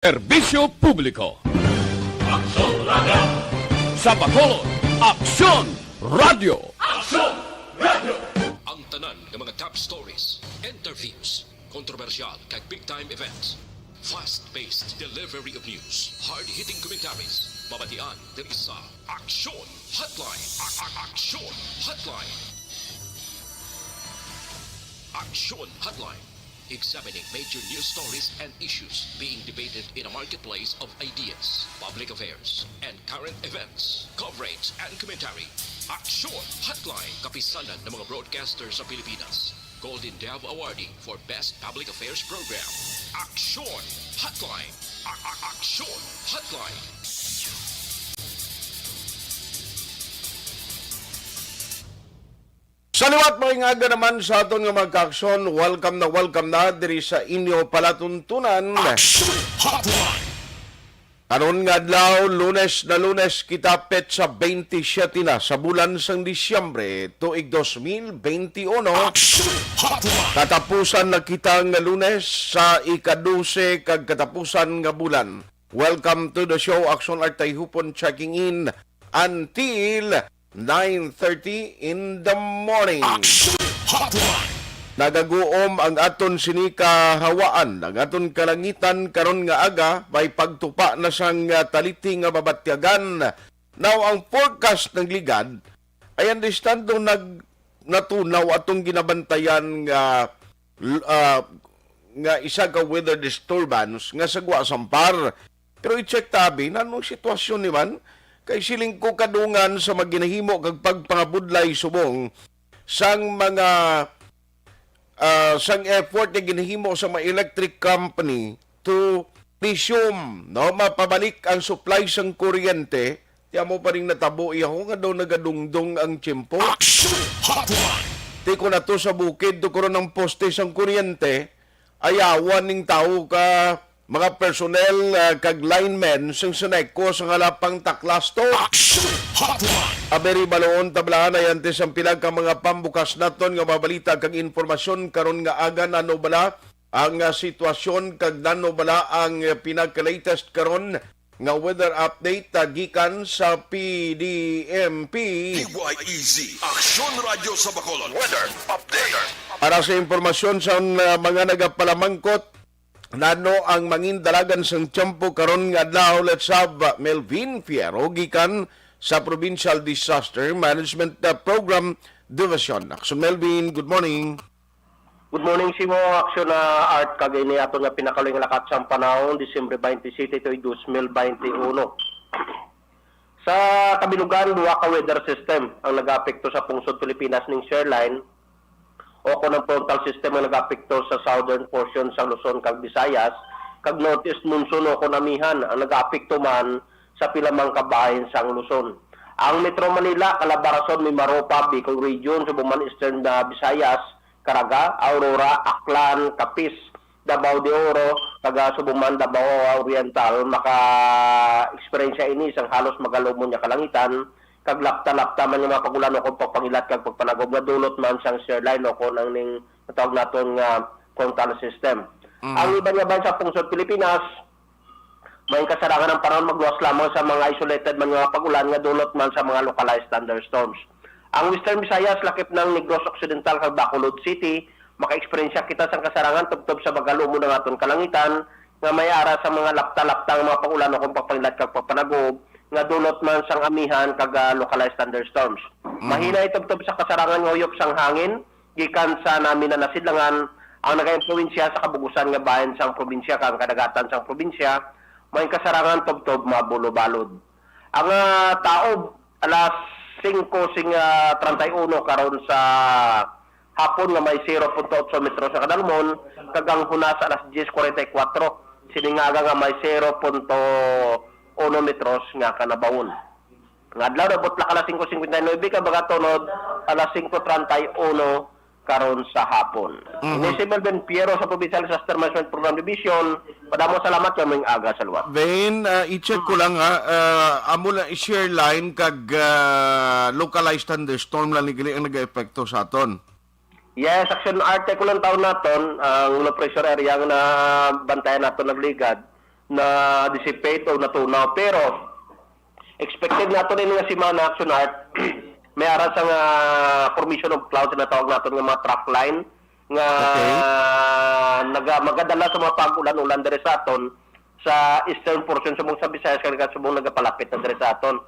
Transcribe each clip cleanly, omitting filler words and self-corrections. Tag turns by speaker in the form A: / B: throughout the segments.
A: Serbisyo publiko.
B: Aksyon Radio!
A: Sa Bacolod, Aksyon Radio.
B: Aksyon Radio!
C: Ang tanan ng mga top stories, interviews, kontrobersyal kag big-time events. Fast-paced delivery of news, hard-hitting commentaries, babatian ng isa, Aksyon Hotline. Aksyon Hotline. Aksyon Hotline. Examining major news stories and issues being debated in a marketplace of ideas, public affairs, and current events. Coverage and commentary. Aksyon Hotline. Kapisanan ng mga broadcasters sa Pilipinas. Golden Dove Awardee for Best Public Affairs Program. Aksyon Hotline. Aksyon Hotline.
D: Sa liwat mga ingaga naman sa aton nga magka-aksyon, welcome na diri sa inyo palatuntunan. Karon nga adlaw, Lunes na Lunes, kita petsa 27 na sa bulan sang Disyembre, tuig 2021. Katapusan na kita nga Lunes sa ika-12 kag katapusan nga bulan. Welcome to the show, Aksyon at Tayhopon checking in until 9:30 in the morning. Nagaguom ang aton sinika hawaan, ang aton kalangitan karon nga aga may pagtupa na sang taliti nga babatyagan. Now ang forecast ng ligad ay understand do natunaw atong ginabantayan nga isa ka weather disturbance nga sagwa sampar. Pero i-check tabi nanong sitwasyon ni man kay siling ko kadungan sa maginahimo kag pagpangabudlay subong sang mga sang effort na ginahimo sa mga electric company to resume, no, mapabalik ang supply sang kuryente. Tiyan mo pa rin natabo iyaho nga daw nagadungdong ang tiyempo. Di ko na to sa bukid, do ko ng poste sang kuryente, ayawan ning tao ka mga personnel kag linemen sang Seneko sa ngalapang taklasto. Aberi baloon tablaan ay antes ang pilag ka mga pambukas naton nga mabalita kag informasyon karon nga aga nano bala ang sitwasyon kag nano bala ang pinaka-latest karon nga weather update gikan sa PDMP.
B: PYEZ Aksyon Radio sa Bacolod Weather Update.
D: Para sa informasyon sa mga nagapalamangkot nano ang mangin dalagan sang tiyempo karon nga adlaw, let's have Melvin Fierro gikan sa Provincial Disaster Management Program Division. Aksyon Melvin, good morning.
E: Good morning si mo, Aksyon na Art kagay ni ato nga pinakaling lakat sa panahon Disyembre 27 ito 2021. Sa kabilugan duwa ka weather system ang nag-apekto sa pungsod Pilipinas ning shoreline o ko ng frontal system ang nag-apekto sa southern portion sa Luzon kag Visayas kag northeast monsoon o konamihan ang nag-apekto man sa pilamang kabahin sang Luzon. Ang Metro Manila, Calabarzon, Mimaropa, Bicol Region, Subuman Eastern na Visayas, Caraga, Aurora, Aklan, Capiz, Davao de Oro, taga Subuman, Davao Oriental, maka-experience ini isang halos magalumon niya kalangitan, kag lapta-lapta man yung mga pagulan o kung pagpangilat kag pagpanagog na dulot man sang shoreline o kung ang ning natawag naton nga frontal system. Ang iba nga bansa pungsod Pilipinas, may kasarangan ng panahon magluwas lamang sa mga isolated man nga pagulan nga dulot man sa mga localized thunderstorms. Ang Western Visayas, lakip ng Negros Occidental kag Bacolod City, maka-experience kita sa kasarangan tubtob sa magalumo ng aton kalangitan nga may ara sa mga lapta-lapta nga mga pagulan o kung pagpangilat kag pagpanagog nga dulot man sang amihan kag localized thunderstorms. Mahina itubtob sa kasarangan nga uyok sang hangin gikan sa namin na nasidlangan ang nagaimpluwensya sa kabugusan nga bahin sang probinsya kag kadagatan sang probinsya may kasarangan tubtob mabulo-balod. Ang taob alas 5:31 karon sa hapon nga may 0.8 metros sa kadalmon kagang hunas alas 10:44 siningaga nga may 0.1 metros nga kanabawon. Nga adlaw nabot la alas 5:59 ka baga tunod alas 5:31 karon sa hapon. Ini si Melvin Fierro sa Provincial Disaster Management Program Division. Padamo salamat kaming aga sa luwat.
D: Ben, i-check ko lang ha, amo na i-share line kag localized thunderstorm lang ang nag-epekto sa aton.
E: Yes, Aksyon Arte ko lang taon naton ang low pressure area nga na bantayan naton nagligad na dissipate o natunaw. Pero expected nato rin nga si Mana Action Art may ara sa nga formation of clouds na tawag nato nga mga track line nga magadala sa mga pag-ulan-ulan diri sa aton sa eastern portion subong sa Visayas kag subong nagapalapit na diri sa aton.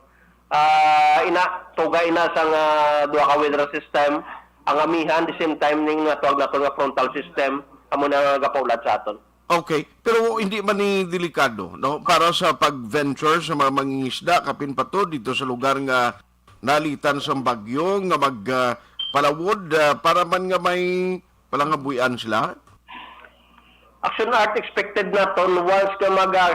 E: Tugay na sa nga duha ka weather system ang amihan the same time ning tawag nato nga frontal system amo na nagapaulad sa aton.
D: Okay, pero hindi man ni delikado, no? Para sa pag-venture sa mga mangingisda, kapin pa to dito sa lugar nga nalitan sa bagyo, nga magpalawod, para man nga may palangabuyan sila?
E: Action Art expected naton once ka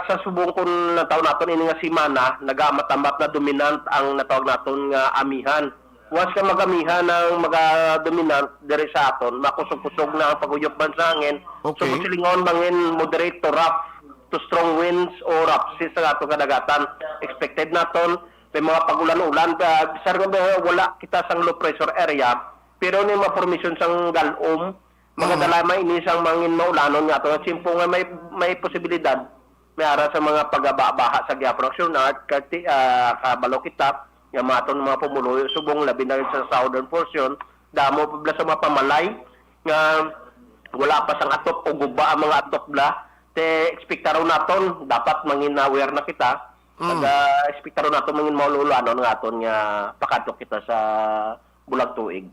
E: sa subong kun nataw naton ini nga semana nagamatambat na dominant ang natawag naton nga amihan. Once ka magamihan ng dominant diri sa aton, makusog-kusog na ang paguyop man sa hangin.
D: Okay.
E: So silingon mangin moderate to rough to strong winds o rough seas sa atong kadagatan. Expected naton may mga pagulan-ulan bisar nga wala kita sang low pressure area pero ni ma-formation sang galom mga dalamay ini sang mangin maulanon nga ato simpo nga may posibilidad may ara sa mga pagbabaha sa gyapon Action Art kabalo kita nga maton mga pumuloy subong labi na sa southern portion damo pabla sa mga pamalay nga wala pa sang atop o guba ang mga atop bla te ekspektaro naton dapat mangin aware na kita ekspektaro naton mangin maululanon nga aton nga pakadto kita sa bulag tuig.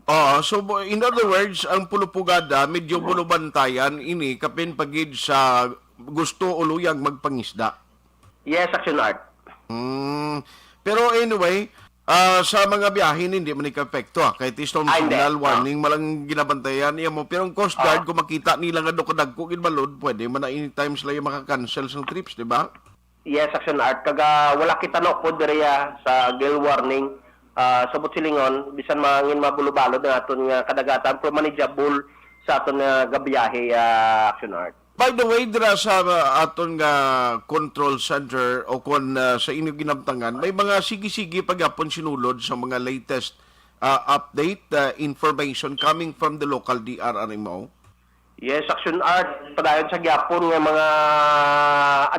D: So in other words, ang pulupugada medyo bulubantayan ini kapin pagid sa gusto uluyang magpangisda.
E: Yes, Action Art.
D: Pero anyway, sa mga biyahin hindi man ika-epekto kahit storm signal warning malang ginabantayan niya mo pero ang Coast Guard kung makita nila nga do kadagko gid balod pwede man na anytime sila yung maka-cancel sa trips, di ba?
E: Yes, Action Art. Kaga wala kita no pod diriya sa gale warning. Sabot silingon bisan mangin mabulubalo na aton nga kadagatan pero manageable sa aton nga gabiyahe Action Art.
D: By the way, dira sa aton nga control center o kung sa inyo ginabtangan, may mga sige-sige pagyapon sinulod sa mga latest update information coming from the local DRRMO?
E: Yes, Action Art. Padayon sa gyapon nga mga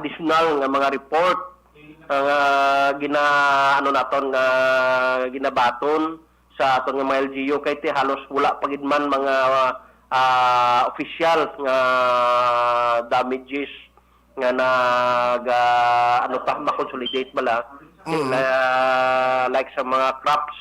E: additional nga mga report ang ginabaton sa aton nga mga LGU kay ti halos wala pagidman mga official nga damages nga ma-consolidate bala like sa mga crops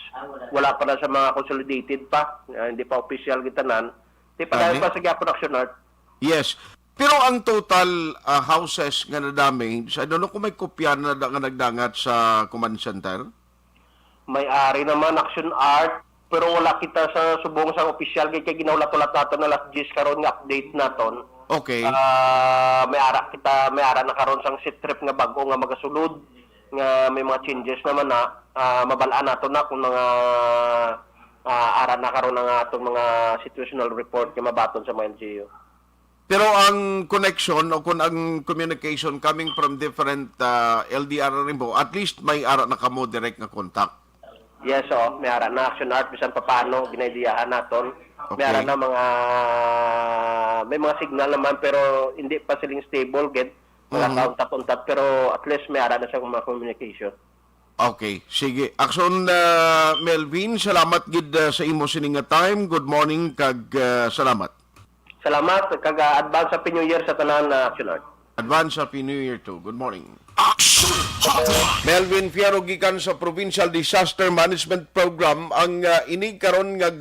E: wala pa na sa mga consolidated pa hindi pa official gitanan di pa dahil pa sa gyapon Action Art.
D: Yes. Pero ang total houses nga na-damage, I don't know kung may kopya na nagdangat sa command center?
E: May-ari naman Action Art, pero wala kita sa subong sa official kay ginaulat-ulat naton na last days karon nga update naton.
D: Okay.
E: May ara na karon sang set trip nga bag-o nga magasulod nga may mga changes naman na mabalaan naton na kung mga ara na karon nga atong mga situational report nga mabaton sa mga LGU.
D: Pero ang connection o kung ang communication coming from different LDR rin po, at least may ara na kamo direct na contact.
E: Yes, may ara na Action Art bisan paano ginaidiyahan naton.
D: Okay.
E: May ara na may mga signal naman pero hindi pa siling stable gid. Mga taon-taon pero at least may ara na sa mga communication.
D: Okay, sige. Aksyon Melvin, salamat gid sa imo sining nga time. Good morning kag salamat.
E: Salamat kag advance Happy New Year sa tanan na Action Art.
D: Advance Happy New Year too. Good morning.
B: Action Hotline.
D: Melvin Fierro gikan sa Provincial Disaster Management Program ang ini karon nga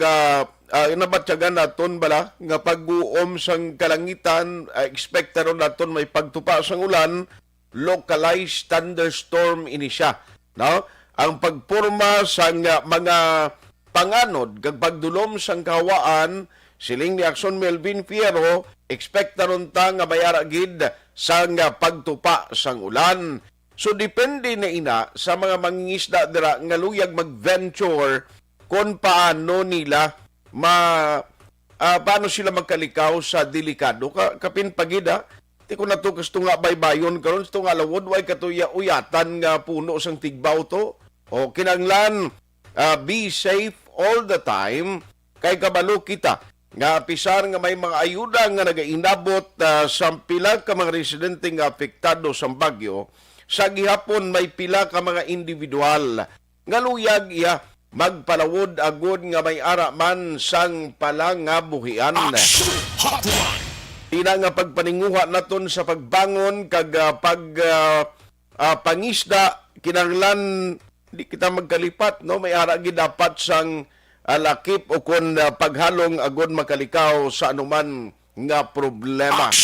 D: nabatyagan naton bala nga pag-uom sang kalangitan expect ron naton may pagtupa sang ulan localized thunderstorm ini siya no ang pagporma sang mga panganod kag pagdulom sang kawaan siling ni Aksyon Melvin Fierro, expect na ron ta nga mayara gid sang pagtupa sang ulan. So depende na ina sa mga mangingisda dira nga luyag mag-venture kung paano nila paano sila magkalikaw sa delikado kapin pagida. Ti ko nato gusto nga baybayon karon sto nga lawod way katuya uyatan nga puno sang tigbaw to. O kinanglan be safe all the time kay kabalo kita nga pisar nga may mga ayuda nga nagainabot sa pila ka mga residente nga apektado sa bagyo, sa gihapon may pila ka mga individual nga luyag iya magpalawod agud nga may ara man sang palangabuhian. Tina nga pagpaninguha naton sa pagbangon kag pangisda kinahanglan di kita magkalipat, no, may ara gid dapat sang lakip o kun paghalong agud makalikaw sa anuman nga problema.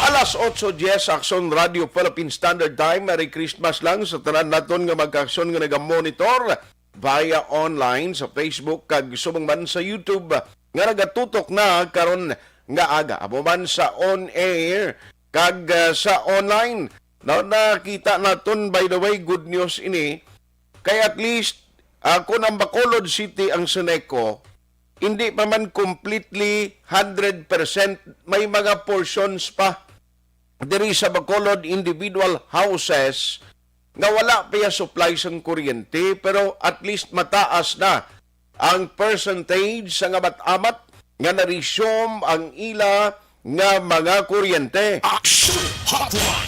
D: Alas 8:10 Aksyon Radio Philippine Standard Time. Merry Christmas lang sa tanan naton nga mag-aksyon nga naga-monitor via online sa Facebook kag subong man sa YouTube nga nagatutok na karon nga aga. Amo man sa on-air kag sa online. Now, nakita naton, by the way, good news ini, kay at least kung ang Bacolod City ang Seneco, hindi pa man completely 100%, may mga portions pa diri sa Bacolod individual houses nga wala pa yung supply sang kuryente, pero at least mataas na ang percentage sa amat-amat nga na-resume ang ila nga mga kuryente.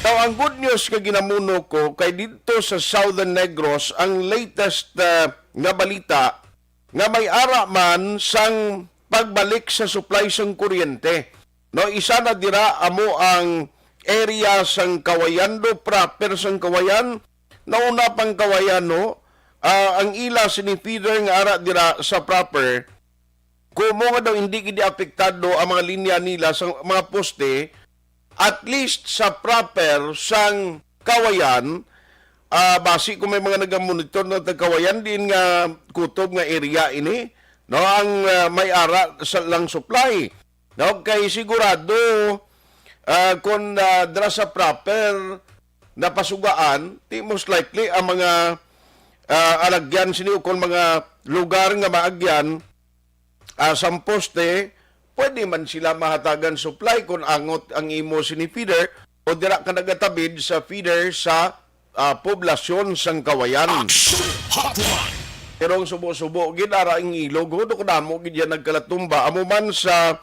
D: Now, ang good news ka ginamuno ko, kay dito sa Southern Negros, ang latest nga balita nga may ara man sang pagbalik sa supply sang kuryente. No, isa na dira amo ang area sang Kawayan do proper sang Kawayan. Nauna pang Kawayan, no, ang ila sinifeeder nga ara dira sa proper, kung mo nga daw hindi gidi apektado ang mga linya nila sa mga poste, at least sa proper sang Kawayan, basi kung may mga nagamonitor ng Kawayan din nga kutob nga area ini, no, ang may ara sa lang supply. No, kay sigurado kung dra sa proper na pasugaan, most likely ang mga alagyan sini kung mga lugar nga maagyan sa poste, pwede man sila mahatagan supply kung angot ang imo sini feeder o dira ka nagatabid sa feeder sa poblasyon sang Kawayan. Pero ang subo-subo gid ara ang ilog do kadamo gid yan nagkalatumba amo man sa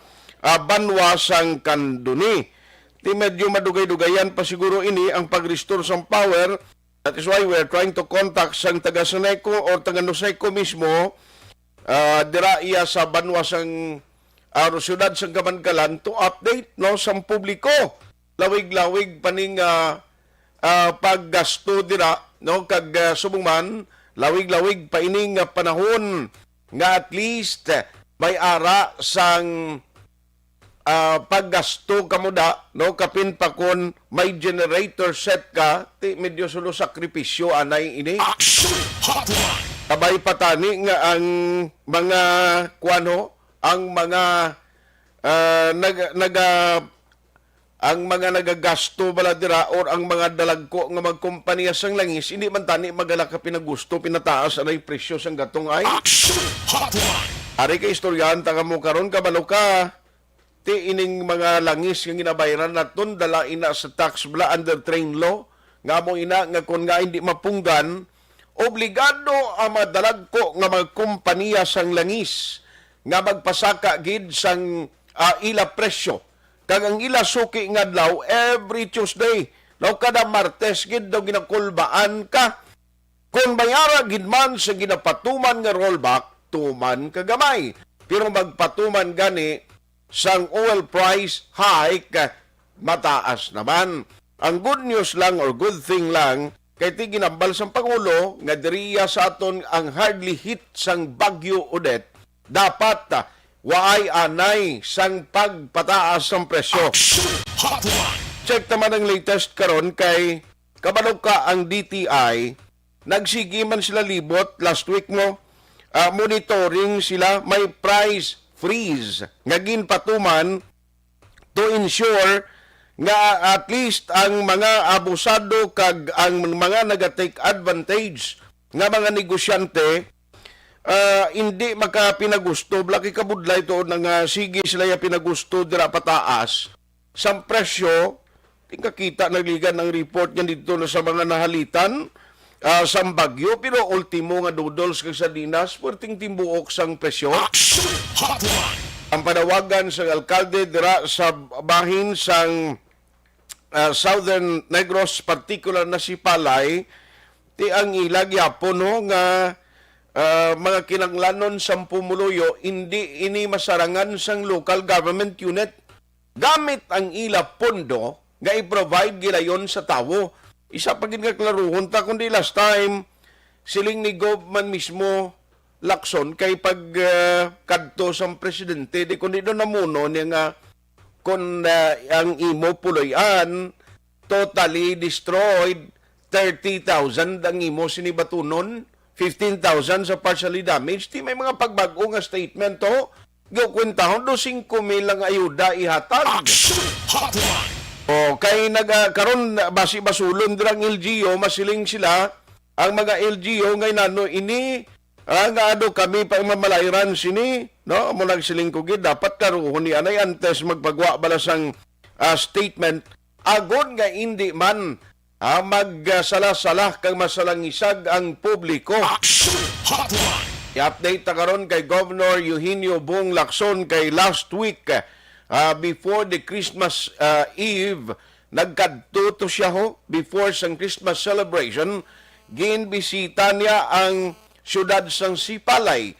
D: banwa sang Kanduni. Di medyo madugay-dugayan pa siguro ini ang pag-restore sang power. That is why we are trying to contact sang taga Seneco o taga Noseco mismo, dira iya sa banwa sang syudad sang Kamankalan to update, no, sang publiko lawig-lawig paning paggasto dira, no, kag subong lawig-lawig pa ining panahon nga at least may ara sang paggasto kamuda, no, kapin pa kon may generator set ka, ti medyo sulo sakripisyo anay ini. Kabay patani nga ang mga kuano, ang mga ang mga nagagasto bala dira or ang mga dalagko nga magkumpanya sang langis, hindi man tani magala ka pinagusto pinataas anay presyo sang gatong ay. Ari ka istoryahan ta kamo karon kabalo ka ti ining mga langis nga ginabayaran naton dala ina sa tax bala under train law nga mo ina nga kun nga hindi mapunggan obligado ang madalagko nga mga kompanya sang langis nga magpasaka gid sang ila presyo. Kag ang ila suki nga adlaw every Tuesday. No, kada Martes gid daw ginakulbaan ka. Kung bayara gid man sa ginapatuman nga rollback, tuman kagamay. Pero magpatuman gani sang oil price hike, mataas naman. Ang good news lang or good thing lang, kay ti ginambal sang Pangulo nga diriya sa aton ang hardly hit sang Bagyo Odette, dapat waay anay sang pagpataas sang presyo. Check naman ang latest karon kay kabalo ka ang DTI, nagsigi man sila libot last week mo, monitoring sila, may price freeze nga ginpatuman to ensure nga at least ang mga abusado kag ang mga naga-take advantage nga mga negosyante hindi makapinagusto blaki kabudlay to nga sige sila ya pinagusto dira pataas sa presyo. Tingka kita nagligan ng report niya dito na sa mga nahalitan sa Bagyo, pero ultimo nga noodles kag sardinas puwerteng timbuok sang presyo. ang panawagan sa alkalde dira sa bahin sang Southern Negros, particular na si Palay, ti ang ilag yapon no, nga mga kinanglanon sa pumuluyo, hindi ini masarangan sang local government unit. Gamit ang ila pondo nga i-provide gilayon sa tawo. Isa pa gid nga klaruhon ta kundi last time siling ni Govman mismo Lakson kay pag kadto sang presidente di kundi do namuno niya nga kung ang imo puloy-an totally destroyed 30,000 ang imo sinibatunon 15,000 sa partially damaged. Di may mga pagbago nga statement to. Gawkwentahon do 5,000 lang ayuda ihatag. O kay nagkaroon basi-basulon dirang LGU, masiling sila ang mga LGU ngay nano ini nga ado kami pa mamalayran sini no mo nagsiling ko gid dapat karuhon ni anay antes magpagwa balasang statement agon nga hindi man magsalah-salah kang masalangisag ang publiko. I-update ta karon kay Governor Eugenio Bong Lacson kay last week before the Christmas Eve nagkadto to siya before sang Christmas celebration ginbisita niya ang siyudad sang Sipalay.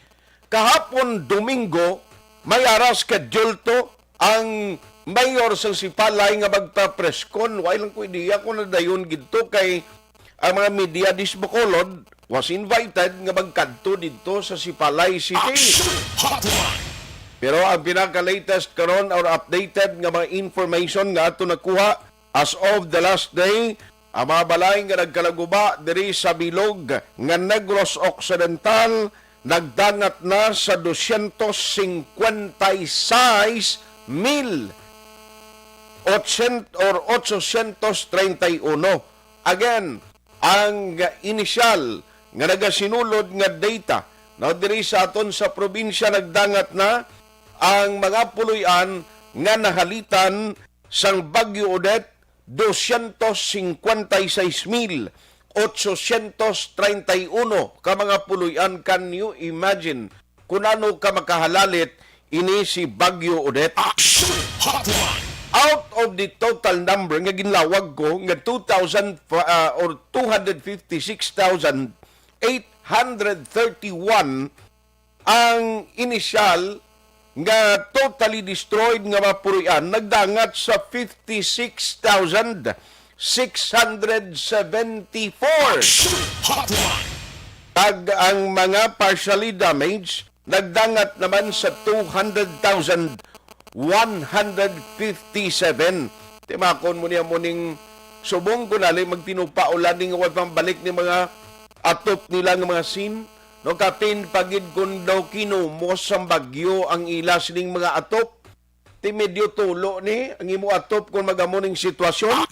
D: Kahapon Domingo may aras schedule to ang mayor sang Sipalay nga magpa-preskon. Why lang ko ideya ko na dayon gidto kay ang mga media dis Bacolod was invited nga magkadto dito sa Sipalay City. Pero ang pinaka-latest karon or updated nga mga information nga ato nakuha as of the last day, ang mga balay nga nagkalaguba diri sa bilog nga Negros Occidental nagdangat na sa 256,000 831. Again, ang initial nga nagasinulod nga data na diri sa aton sa probinsya nagdangat na ang mga puloy-an nga nahalitan sang Bagyo Odette 256,831 ka mga puloy-an. Can you imagine kung ano ka makahalalit ini si Bagyo Odette? Out of the total number nga ginlawag ko nga 256,831 ang initial nga totally destroyed nga mapuruyan nagdangat sa 56,674. Tag ang mga partially damaged nagdangat naman sa 200,157. Timakon mo niya muning subong ko nali magtinupaulan ning way pambalik ni mga atop nila ng mga scene. No kapin pagid kun daw kinumos ang bagyo ang ila sining mga atop. Ti medyo tulo ni ang imo atop kung magamuning sitwasyon.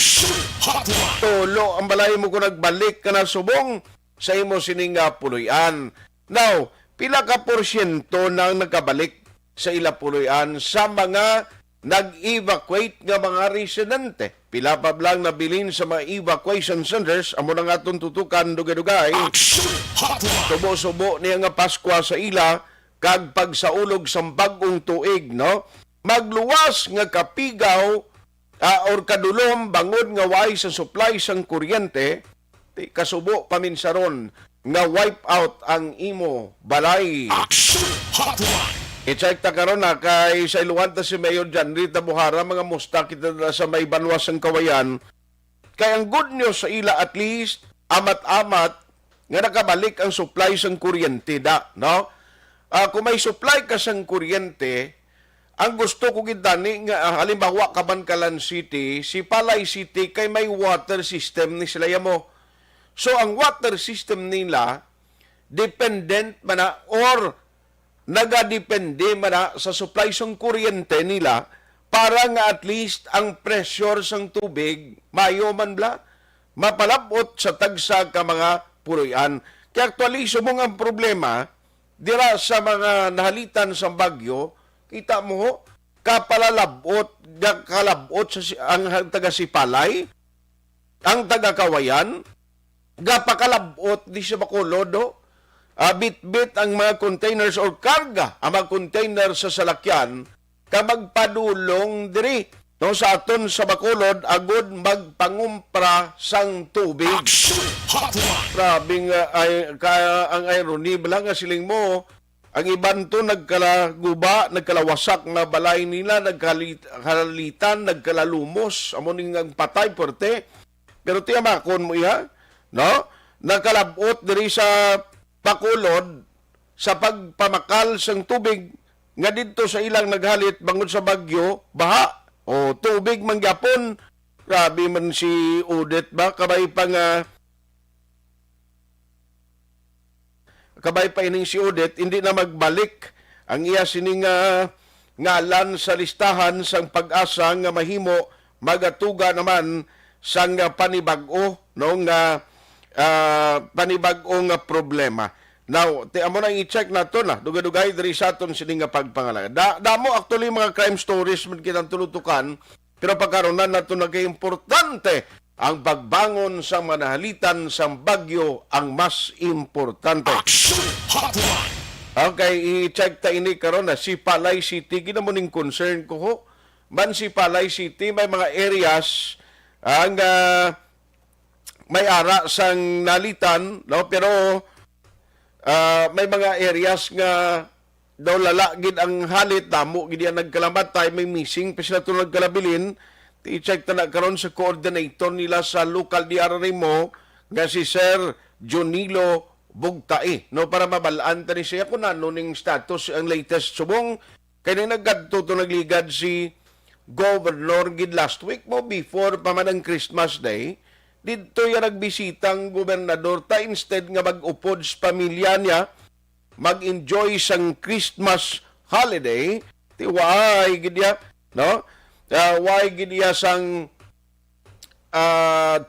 D: Tulo ang balay mo kung nagbalik ka na subong sa imo sining puloy-an. Now, pila ka porsyento nang nakabalik sa ila puloy-an sa mga nag-evacuate nga mga residente? Pila pa lang nabilin sa mga evacuation centers, amo na nga itong tutukan dugay-dugay. Subo-subo niya nga Paskwa sa ila, kag pagsaulog sa bagong tuig, no? Magluwas nga kapigaw or kadulom bangod nga way sa supply sang kuryente, kasubo paminsaron nga wipe out ang imo balay. I-check ta karon na kay sa iluwan ta si Mayor John Rita Buhara, mga musta kita sa may banwas ng kawayan. Kay ang good news sa ila at least, amat-amat, nga nakabalik ang supply sang kuryente da, no? Kung may supply ka sang kuryente, ang gusto ko gitani nga halimbawa Kabankalan City, si Palay City kay may water system ni sila mo. So ang water system nila dependent man na or nagadepende man sa supply sang kuryente nila para nga at least ang pressure sang tubig mayo man bla mapalabot sa tagsa ka mga puloy-an. Kaya actually subong ang problema dira sa mga nahalitan sa bagyo, kita mo kapalalabot kalabot sa ang taga Sipalay, ang taga Kawayan, gapakalabot di sa Bacolod, bit-bit ang mga containers or karga ang mga container sa salakyan ka magpadulong diri no sa aton sa Bacolod agud magpangumpra sang tubig. Grabe nga ang irony bala nga siling mo ang iban to nagkalaguba, nagkalawasak nga balay nila, nagkalitan, nagkalalumos, amo ning ang patay porte. Pero tiyamakon mo iha, no? Nakalabot diri sa Bacolod sa pagpamakal sang tubig nga didto sa ilang naghalit bangod sa bagyo, baha o tubig mangyapon. Grabe man si Odette ba kabay pa nga kabay pa ining si Odette, hindi na magbalik ang iya sining ngalan sa listahan sang pag-asa nga mahimo magatuga naman sang panibag-o no nga panibag-o nga problema. Now, amo na i-check nato na dugay-dugay diri sa aton sining nga pagpangalaga. Damo actually mga crime stories man kitang tulutukan, pero pagkaroon nato nagka-importante ang pagbangon sa manahalitan sa bagyo ang mas importante. Okay, i-check ta ini karon na si Palay City. Ginamuning concern ko ho. Man si Palay City, may mga areas ang may ara sang nalitan, no? Pero may mga areas nga daw lalagid ang halit, damo gid yan nagkalamatay, may missing pa sila ito nagkalabilin. I-check ta na karon sa coordinator nila sa local DRR mo nga si Sir Jonilo Bugtae, no, para mabalaan ta ni siya kung ano ning status ang latest subong kay naggadto to nagligad si Governor gid last week mo before pa man ang Christmas Day. Dito ya nagbisitang gobernador ta instead nga mag-upod sa pamilya niya mag-enjoy sang Christmas holiday tiway gid ya, no? Why gidiya sang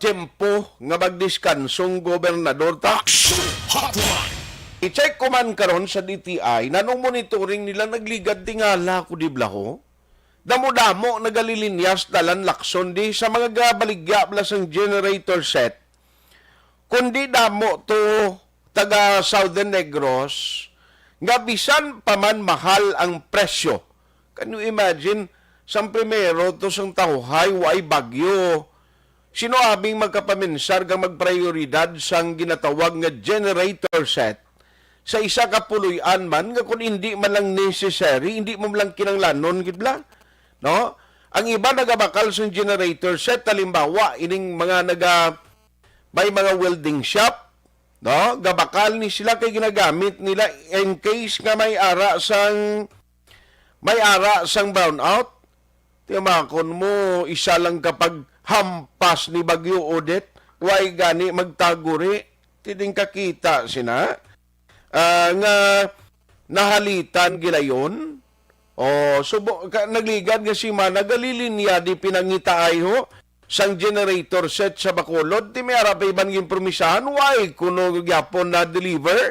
D: tempo nga magdiskansong gobernador ta? I-check ko man karon sa DTI nanong monitoring nila nagligad tingala ko di blaho. Damo-damo nagalilinyas dalan lakson di sa mga gabaligya bla sang generator set. Kundi damo to taga Southern Negros nga bisan pa man mahal ang presyo. Can you imagine? Sang primero to sang tawhay way bagyo. Sino abing magkapaminsar nga magprioridad sang ginatawag nga generator set sa isa ka puloy-an man nga kung hindi man lang necessary, hindi mo lang kinanglanon gidla, no? Ang iba nagabakal sang generator set halimbawa ining mga may mga welding shop, no? Gabakal ni sila kay ginagamit nila in case nga may ara sang brownout. Tiyamakon mo, isa lang kapag hampas ni Bagyo Odette, way gani magtaguri, tiding kakita sina, nga nahalitan gilayon, nagligad nga si Mana, galilinya di pinangitaay ho, sang generator set sa Bacolod, ti may arapay ban gimpromisahan, way kuno gyapon na deliver.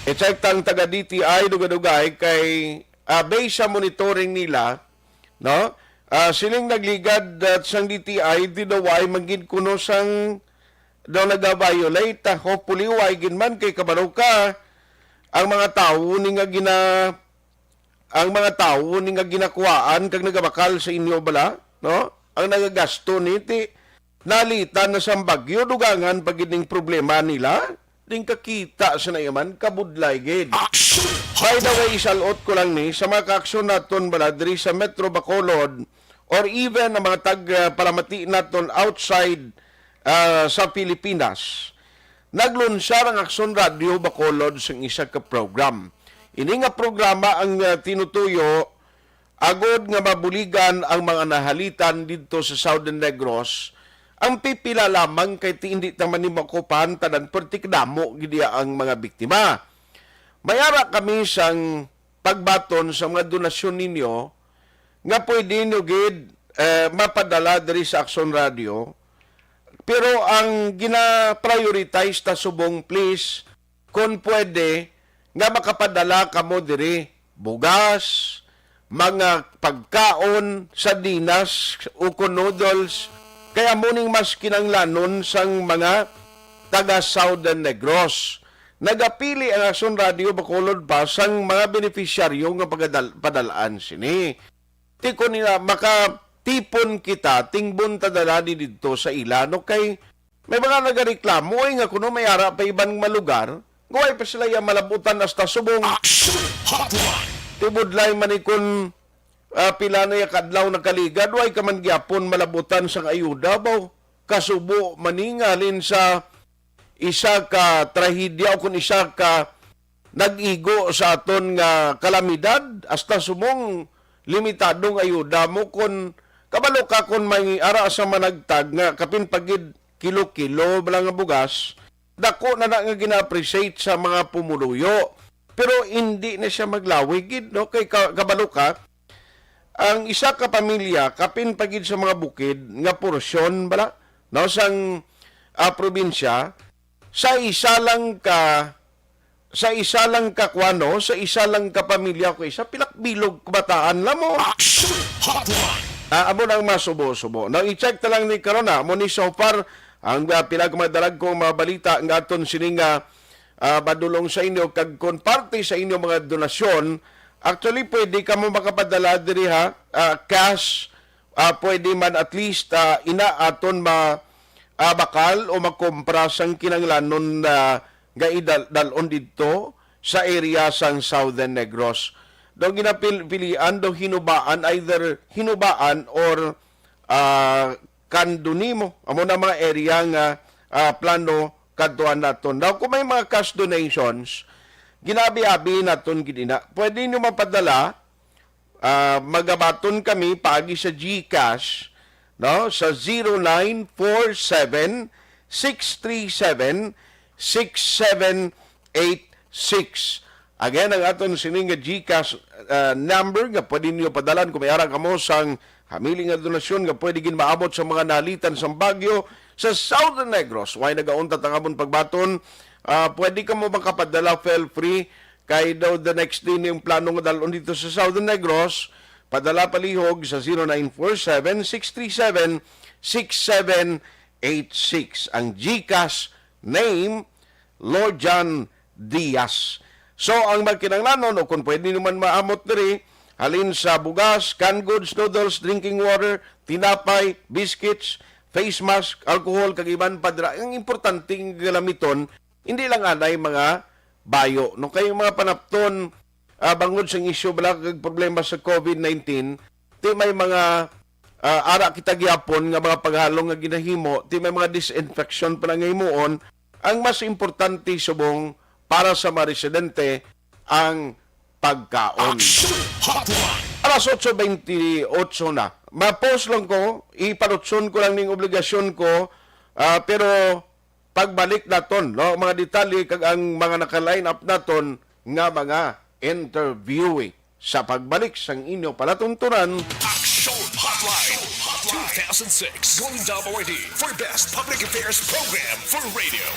D: I-check tang taga DTI, dugadugay, kay based sa monitoring nila, no? Siling nagligad at sang DTI di daw ay magin kuno sang daw nag-violate. Hopefully way gin man kay kabalo ka ang mga tawo ni nga ginakuwaan kag nagabakal sa inyo bala, no? Ang nagagasto niti nalitan na sang bagyo dugangan pagining problema nila. Ding kakita sa nayaman kabudlay gid. By the way, isalot ko lang ni sa mga kaaksyon naton bala diri sa Metro Bacolod or even ang mga palamati naton outside sa Pilipinas. Naglunsar ang Aksyon Radio Bacolod sa isa ka program. Ini nga programa ang tinutuyo agod nga mabuligan ang mga nahalitan dito sa Southern Negros. Ang pipila lamang kay hindi taman ni makupan tanan pertikdamo gidiya ang mga biktima. Mayara kami sang pagbaton sa mga donasyon ninyo nga pwede nyo gid mapadala diri sa Aksyon Radio. Pero ang gina-prioritize ta subong please kung pwede nga makapadala kamo diri bugas, mga pagkaon, sardinas, uko noodles. Kaya muning mas kinanglanon sang mga taga Southern Negros. nagapili ang Aksyon Radio Bacolod pa sang mga benepisyaryo nga padalaan sini. Ti ko nila makatipon kita tingbon tadala ni dito sa ilano kay may mga nagareklamo ay nga kuno may ara pa ibang malugar, guway pa sila yung malabutan hasta subong.
B: Aksyon Hotline.
D: Tibudlay manikon pila na yakadlaw na kaligad, way ka man gyapon malabutan sang ayuda baw. Kasubo maningalin sa isa ka trahedya o kung isa ka nag-igo sa aton nga kalamidad, hasta subong limitadong ayuda mo kung kabalo ka kung may ara sa managtag nga kapin pagid kilo-kilo balang nga bugas, dako na nga gina-appreciate sa mga pumuluyo. Pero hindi na siya maglawig, no? Kay kabalo ka, ang isa ka pamilya, kapin pagid sa mga bukid, nga porsyon, bala, no? Sang probinsya, sa isa lang ka kwano, sa isa lang ka pamilya ko isa, pilak-bilog kabataan lang mo.
B: Aksyon Hotline.
D: Amo nang masubo-subo. Nang i-check ta lang ni Karona, mo ni so far, ang pinagmadalag kong mga balita nga aton sining madulong sa inyo kag kon parte sa inyo mga donasyon, actually pwede ka mo makapadala diri cash, pwede man at least ina aton bakal o makompra sang kinanglanon na gaidalon dito sa area sang Southern Negros. Daw ginapilian, daw hinubaan, either hinubaan or kandunimo. Amo na mga area nga plano kadtuan naton. Daw kung may mga cash donations, ginabi-abi naton gidina. Pwede nyo mapadala, magabaton kami pagi sa GCash, no? Sa 0947-637-6786. Again, ang aton sining GCash number nga pwede niyo padalan kung may ara kamo sang hamiling nga donasyon nga pwede gin maabot sa mga nalitan sa Baguio sa Southern Negros. Why nagaunta tangamon pagbaton, pwede ka mo makapadala feel free kay daw the next day yung plano nga dalon dito sa Southern Negros, padala palihog sa 0947-637-6786. Ang GCash name, Lord John Diaz. So, ang magkinanglanon, o kung pwede naman maamot diri, halin sa bugas, canned goods, noodles, drinking water, tinapay, biscuits, face mask, alcohol, kagiban, padra. Ang importanteng galamiton, hindi lang anay mga bayo. No, kayo mga panapton, bangod sa isyu, bala kag problema sa COVID-19, ti may mga ara kita gyapon nga mga paghalong nga ginahimo, ti may mga disinfection pa nga himuon. Ang mas importante subong para sa mga residente ang pagkaon. Alas 8:28 na. Ma-post lang ko, iparutson ko lang ning obligasyon ko, pero pagbalik naton, no, mga detalye kag ang mga naka-line up naton nga mga interviewing sa pagbalik sang inyo palatuntunan.
B: Aksyon Hotline 2006 Golden Double ID for Best Public Affairs Program for Radio.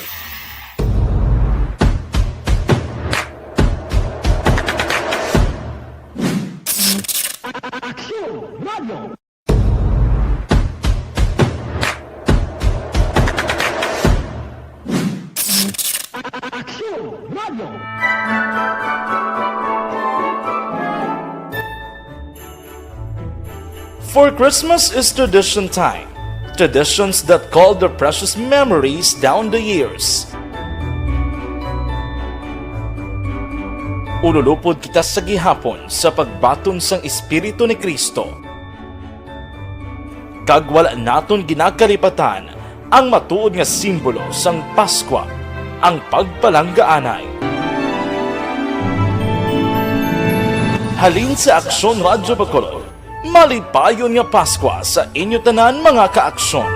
F: For Christmas is tradition time. Traditions that call the precious memories down the years. Ululupod kita sa gihapon sa pagbaton sang Espiritu ni Kristo. Kag wala naton ginakalipatan ang matuod nga simbolo sang Paskwa, ang pagpalanggaanay. Halin sa Aksyon Radyo Bacolod, malipayon nga Paskwa sa inyo tanan mga kaaksyon.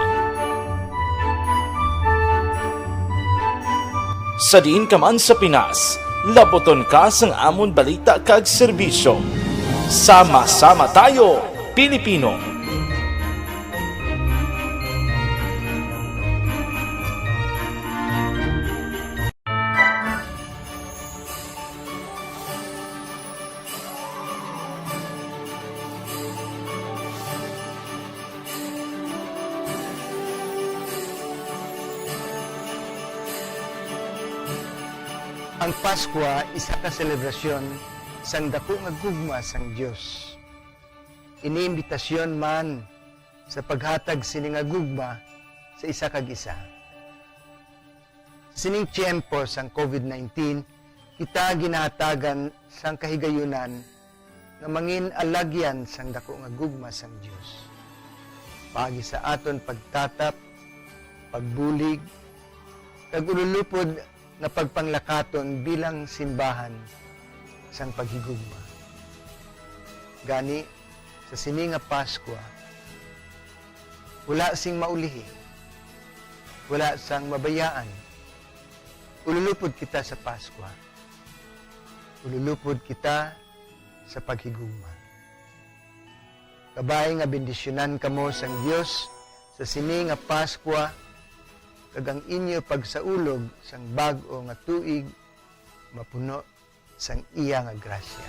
F: Sa diin ka man sa Pinas, laboton ka sang amon balita kag serbisyo. Sama-sama tayo, Pilipino!
G: Ang Pasko isa ka selebrasyon sang dako nga gugma sang Dios. Iniimbitasyon man sa paghatag sini nga gugma sa isa kag isa. Sining tiyempo sang COVID-19, kita ginahatagan sang kahigayunan nga mangin alagyan sang dako nga gugma sang Dios. Pagi sa aton pagtatap, pagbulig, kag ululupod na pagpanglakaton bilang simbahan sang paghigugma. Gani, sa sini nga Pasko, wala sing maulihi, wala sang mabayaan. Ululupod kita sa Pasko. Ululupod kita sa paghigugma. Kabay nga bendisyonan kamo sang Dios sa sini nga Pasko, kag ang inyo pagsaulog sang bag-o nga tuig mapuno sang iya nga grasya.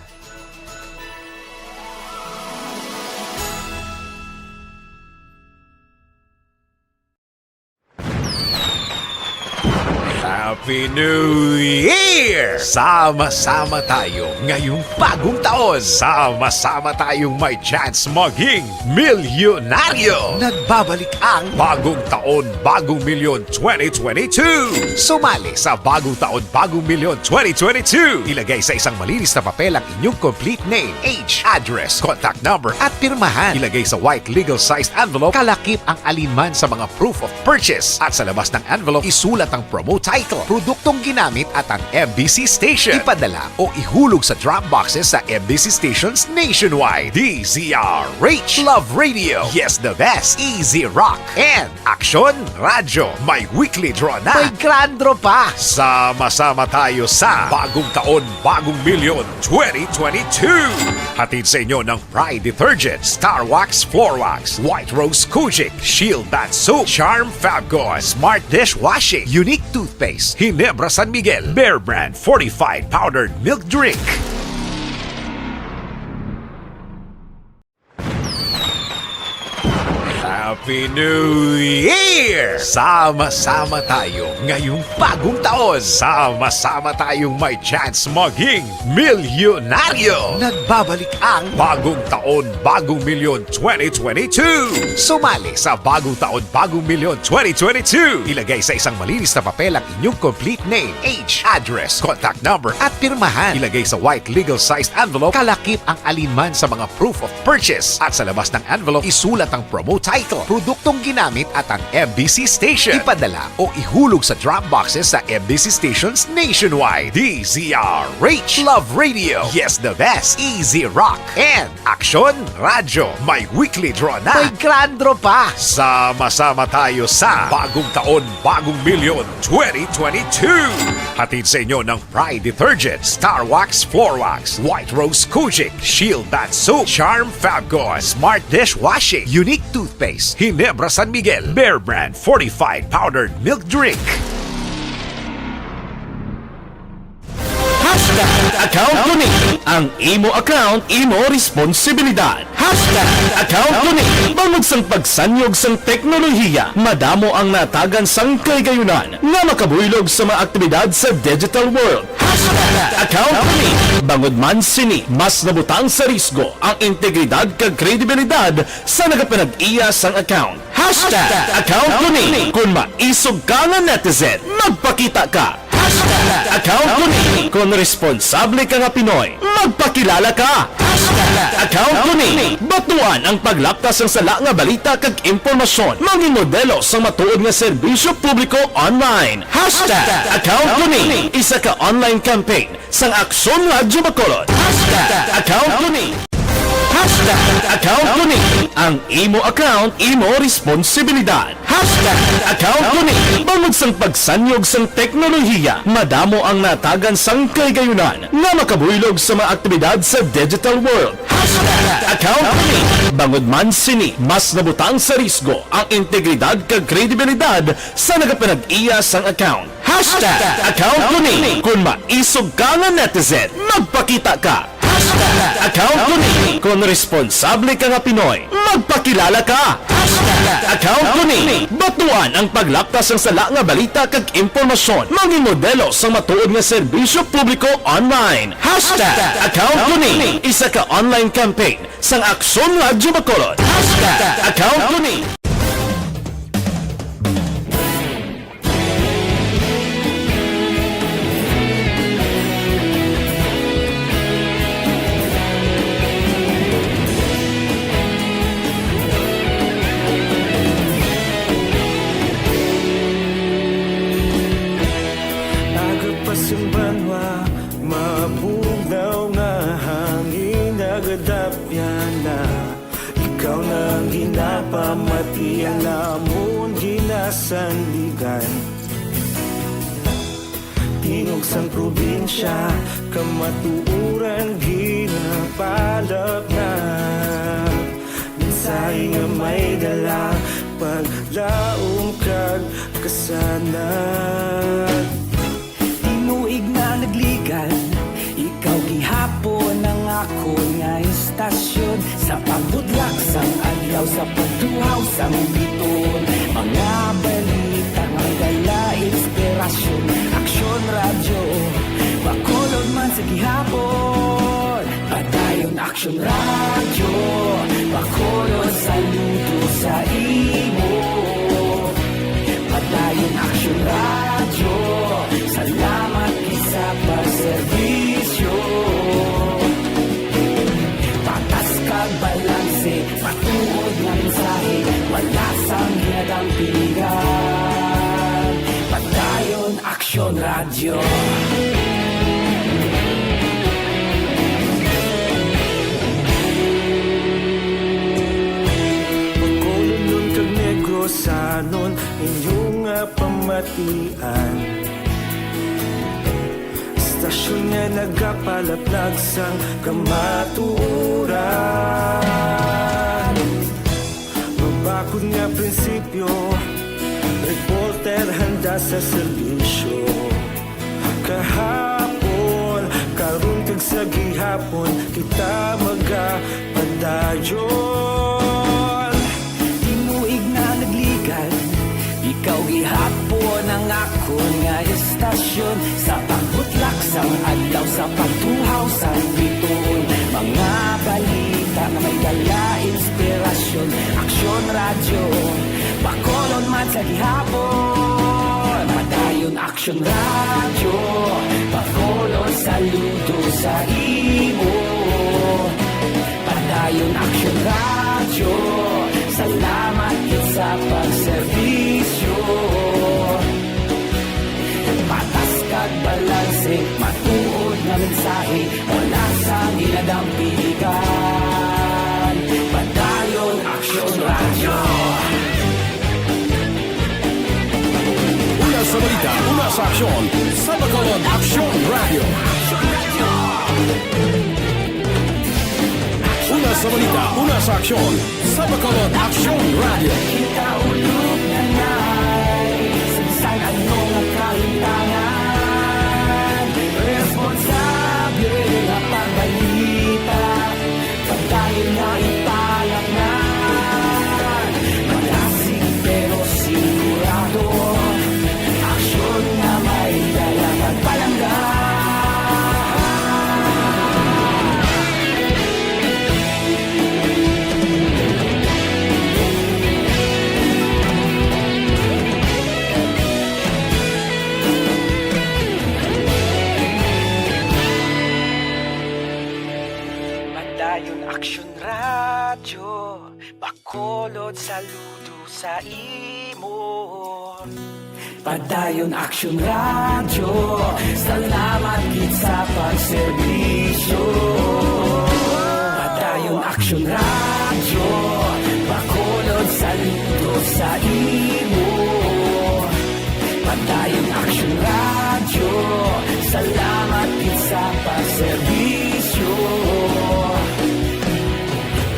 B: Happy New Year! Sama-sama tayo ngayong bagong taon. Sama-sama tayong may chance maging milyonaryo. Nagbabalik ang Bagong Taon, Bagong Milyon 2022. Sumali sa Bagong Taon, Bagong Milyon 2022. Ilagay sa isang malinis na papel ang inyong complete name, age, address, contact number at pirmahan. Ilagay sa white legal-sized envelope, kalakip ang alinman sa mga proof of purchase. At sa labas ng envelope, isulat ang promo title, produktong ginamit at ang MBC station. Ipadala o ihulog sa drop boxes sa MBC stations nationwide. DZRH Love Radio. Yes, the best. Easy Rock. And Aksyon Radio. May weekly draw na. May grand draw pa. Sama-sama tayo sa Bagong Taon, Bagong Milyon 2022. Hatid sa inyo ng Pride Detergent, Star Wax Floor Wax, White Rose Kojic, Shield Bath Soap, Charm Fabgone, Smart Dishwashing, Unique Toothpaste, Ginebra San Miguel, Bear Brand Fortified Powdered Milk Drink. Happy New Year! Sama-sama tayo ngayong bagong taon. Sama-sama tayong may chance maging milyonaryo. Nagbabalik ang Bagong Taon, Bagong Milyon 2022. Sumali sa Bagong Taon, Bagong Milyon 2022. Ilagay sa isang malinis na papel ang inyong complete name, age, address, contact number at pirmahan. Ilagay sa white legal-sized envelope, kalakip ang alinman sa mga proof of purchase. At sa labas ng envelope, isulat ang promo title, produktong ginamit at ang MBC station. Ipadala o ihulog sa drop boxes sa MBC stations nationwide. DZRH Love Radio. Yes, the best. Easy Rock. And Aksyon Radio. May weekly draw na. May grand draw pa. Sama-sama tayo sa Bagong Taon, Bagong Milyon 2022. Hatid sa inyo ng Pride Detergent, Star Wax Floor Wax, White Rose Kojic, Shield Bath Soap, Charm Fabgone, Smart Dishwashing, Unique Toothpaste, Ginebra San Miguel, Bear Brand Fortified Powdered Milk Drink.
H: Account ko ni ang imo account, imo responsibilidad. Account ko ni bangod sang pagsanyog sang teknolohiya, madamo ang natagan sang kaygayunan nga makabuylog sa mga aktibidad sa digital world. Account ko ni bangod man sini mas nabutang sa risgo ang integridad kag kredibilidad sa nagapanag-iya sang account. Account ko ni kung maisog ka nga netizen, magpakita ka. Account ko ni kung responsable ka nga Pinoy, magpakilala ka. Account ko ni batuan ang paglaptas ng sala nga balita kag impormasyon, maging modelo sa matuod nga serbisyo publiko online. Account ko ni isa ka online campaign sang Aksyon Radio Bacolod. Account ko ni account ko ni ang imo account, imo responsibilidad. Account ko ni bangod sang pagsanyog sang teknolohiya, madamo ang natagan sang kaygayunan nga makabuylog sa mga aktibidad sa digital world. Account ko ni bangod man sini mas nabutang sa risgo ang integridad kag kredibilidad sa nagapanag-iya sang account. Account ko ni kung maisog ka nga netizen, magpakita ka. Account Kuning. Kung responsable ka nga Pinoy, magpakilala ka. Account Kuning. Batuan ang paglaktas ng sala nga balita kag impormasyon. Maging modelo sa matuod nga serbisyo publiko online. Account Kuning. Isa ka online campaign sang Aksyon Radyo Bacolod. Account Kuning.
I: Agapasang banwa, mabugnaw nga hangin nagadapyan na. Ikaw nang ginapamatian namon ginasandigan. Tingog sang probinsya, kamatuuran ginapalap na. Minsay nga may dala, paglaom kag kasanat.
J: Tinuig na nagligan, ikaw gihapon ang ako nga istasyon. Sa pagbutlak sang adlaw, sa pagtuhaw sang biton. Mga balita nga dala inspirasyon. Aksyon Radyo, Bacolod man sa gihapon. Padayon Aksyon Radyo, Bacolod saludo sa imo. Padayon Aksyon Radyo, salamat sa pagserbisyo. Patas kag balanse, patuod nga mensahe, wala sang ginadampingan. Padayon Aksyon Radyo.
I: Bacolod nun kag Negrosanon, inyong nga pamatian. Stasyon nga nagapalaplag sang kamatuuran. Mabakod nga prinsipyo, reporter handa sa serbisyo. Kahapon, karon kag sa gihapon, kita magapadayon.
J: Tinuig na nagligan, ikaw gihapon ang ako nga istasyon. Sa pagbutlak sang adlaw, sa pagtuhaw sang biton. Mga balita na may dala inspirasyon. Aksyon Radyo, Bacolod man sa gihapon. Padayon Aksyon Radyo, Bacolod saludo sa imo. Padayon Aksyon Radyo, salamat sa pagserbisyo. Patas kag balanse, matuod na mensahe, wala sang ginadampingan. Padayon Aksyon Radyo.
A: Una sa balita, una sa aksyon, sa Bacolod Aksyon Radio. Una sa balita, una sa aksyon, sa Bacolod Aksyon Radio.
J: Kita ulog na na'y sansay anong nagkahintangan. Responsable na pagbalita, pagkain na ipalak na. Malasig pero sigurado, aksyon na may dalang pagpalanggan. Padayon Aksyon Radyo, Bacolod saludo sa imo. Padayon Aksyon Radyo, salamat gid sa pagserbisyo. Padayon Aksyon Radyo, Bacolod saludo sa imo. Padayon Aksyon Radyo, salamat gid sa pagserbisyo.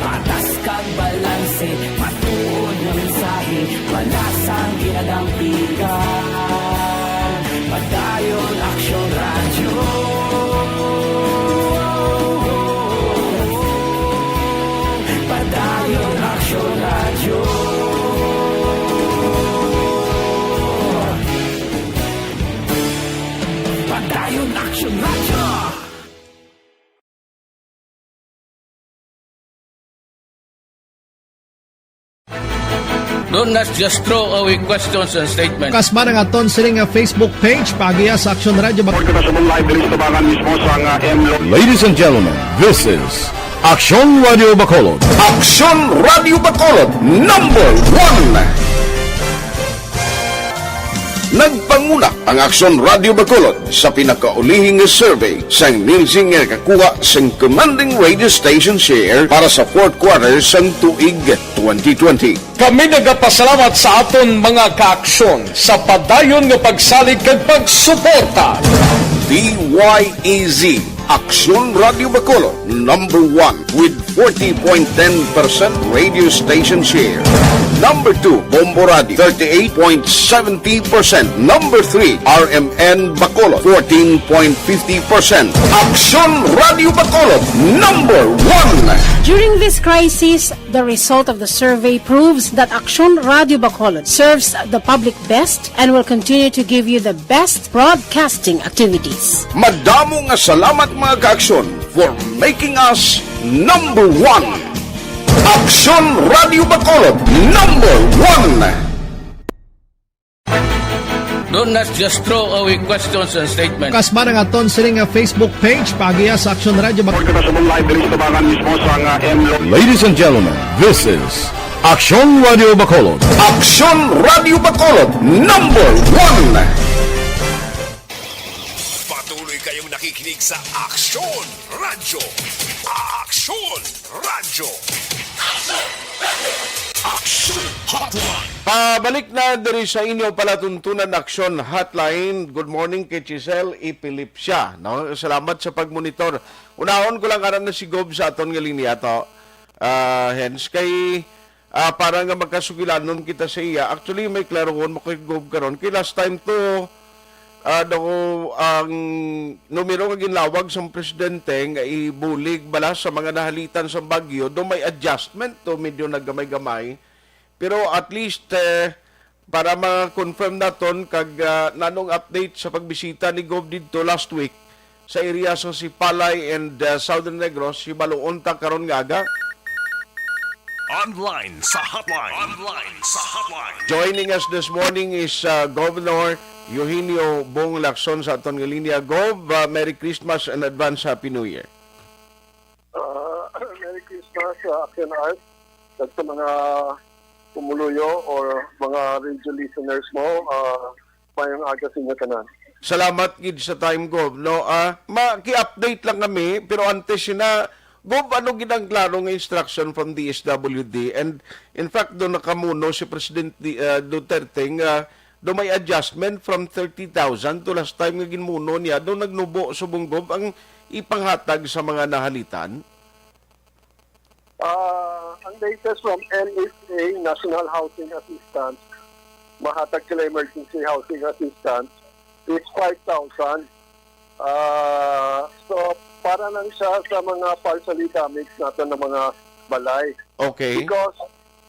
J: Patas kag balanse, matuod na mensahe, wala sang ginadampingan. Padayon Aksyon Radyo. Radyo.
A: Do not just throw away questions and statements.
K: Kasma ng aton siling nga Facebook page pagiya sa Aksyon Radio.
H: Ladies and gentlemen, this is Aksyon Radio Bacolod. Aksyon Radio Bacolod, number 1! Nagpanguna ang Aksyon Radio Bacolod sa pinakaulihing survey sa Nielsen nga kakuha sa commanding radio station share para sa fourth quarter sa tuig 2020.
B: Kami nagapasalamat sa aton mga kaaksyon sa padayon nga pagsalig kag pagsuporta.
H: DYEZ Aksyon Radio Bacolod, number 1 with 40.10% radio station share. Number 2, Bombo Radio, 38.70%. Number 3, RMN Bacolod, 14.50%. Aksyon Radio Bacolod, number 1!
L: During this crisis, the result of the survey proves that Aksyon Radio Bacolod serves the public best and will continue to give you the best broadcasting activities.
H: Madamo nga salamat mga kaaksyon for making us number 1. Aksyon Radio Bacolod, number 1!
A: Do not just throw away questions and statements.
K: Kasma ng aton siling nga Facebook page pagiya sa Aksyon Radio.
H: Ladies and gentlemen, this is Aksyon Radio Bacolod. Aksyon Radio Bacolod, number 1!
B: Patuloy kayong nakikinig sa Aksyon Radio. Aksyon Radio. Aksyon Hotline.
D: Pabalik na diri sa inyo palatuntunan Aksyon Hotline. Good morning kay Chisel Ipilipsya. No? Salamat sa pagmonitor. Unahon ko lang aran na si Gob sa aton nga linya to. Hence kay para nga magkasugilanon kita sa iya. Actually may klarohon mo kay Gob karon. Kay last time to ang numero nga ginlawag sa presidente nga ibulig balas sa mga nahalitan sa bagyo, do may adjustment to medyo naggamay-gamay. Pero at least para ma-confirm naton kag nanong update sa pagbisita ni Gob dito last week sa area sa si Palay and Southern Negros, si Baluonta karon nga aga.
B: Online sa Hotline. Online sa Hotline.
D: Joining us this morning is Governor Eugenio Bong Lacson sa aton nga linya. Gov, Merry Christmas and advance Happy New Year.
E: Merry Christmas sa Aksyon Art at sa mga pumuluyo or mga radio listeners mo. Mayang aga sa inyo tanan.
D: Salamat gid sa time, Gov. No, maki-update lang kami pero antes na Gov, ano ginang klaro nga instruction from DSWD? And in fact, doon nakamuno si President Duterte nga doon may adjustment from 30,000 to last time nga ginmuno niya. Doon nagnubo subong Gov ang ipanghatag sa mga nahalitan.
E: Ang latest from NHA, National Housing Assistance, mahatag sila emergency housing assistance, is 5,000. So, para lang siya sa mga partially damaged natin ng mga balay.
D: Okay.
E: Because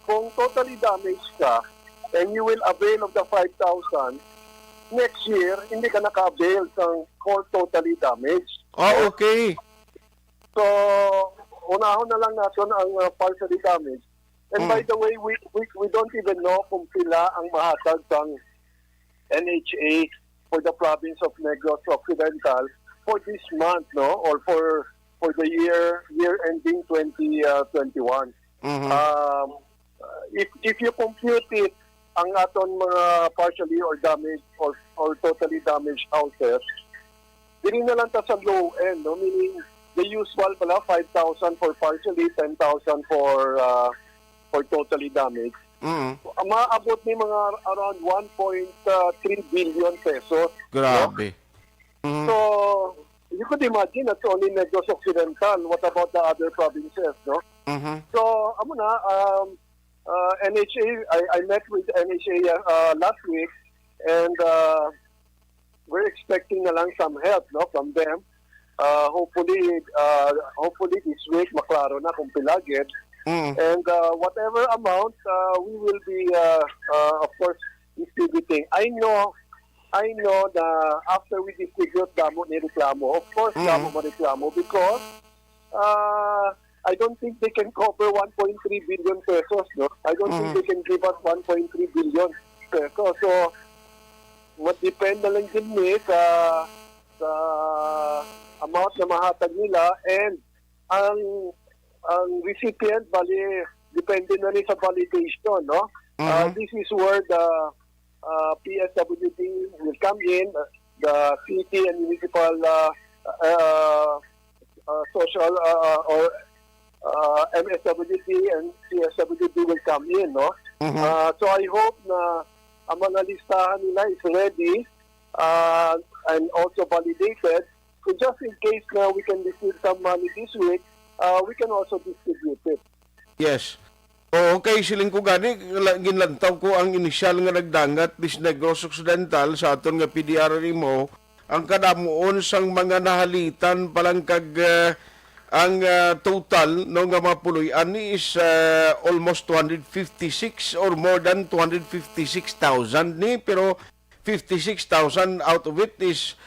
E: kung totally damaged ka and you will avail of the 5,000, next year, hindi ka naka-avail for totally damaged.
D: Okay.
E: So, unahon na lang natin ang partially damaged. And by the way, we don't even know kung sila ang mahatag ng NHA for the province of Negros Occidental for this month, no, or for the year ending 2021. If you compute it, ang aton mga partially or damaged or totally damaged houses, dili na lang ta sa low end, no, meaning the usual pala 5,000 for partially, 10,000 for totally damaged. Maabot ni mga around 1.3 billion pesos.
D: Grabe.
E: No? So, you could imagine that's only Negros Occidental. What about the other provinces, no? So, amo na, NHA, I met with NHA last week and we're expecting na lang some help, no, from them. Hopefully this week maklaro na kung pilagid. And whatever amount we will be of course distributing. I know I know na after we distribute damo ni reklamo, of course damo mareklamo because I don't think they can cover 1.3 billion pesos, no? I don't think they can give us 1.3 billion pesos. So, magdepende lang din sa amount na mahatag nila, and ang recipient, bali, depende na rin sa validation, no? This is where the PSWD will come in, the city and municipal social or MSWD and CSWD will come in, no? So I hope na ang mga listahan nila is ready and also validated. So just in case na we can receive some money this week, we can also distribute it.
D: Yes. Okay, siling ko gani, ginlantaw ko ang inisyal nga nagdangat, bis Negros Occidental, sa aton nga PDR mo, ang kadamuon sang mga nahalitan palang kag ang total no nga mapuloy-an is almost 256 or more than 256,000 ni, pero 56,000 out of it is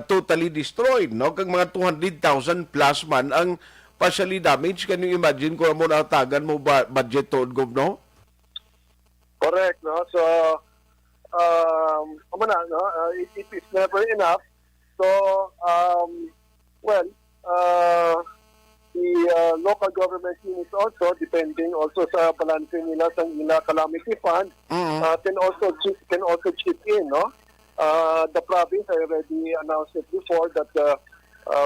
D: totally destroyed, no? Kag mga 200,000 plus man ang partially damaged. Can you imagine kung mo natagan mo budget to no?
E: Correct, no? So, it is never enough. So, the local government units also, depending also sa balance nila sa ila calamity fund, can also chip in, no? The province, I already announced it before that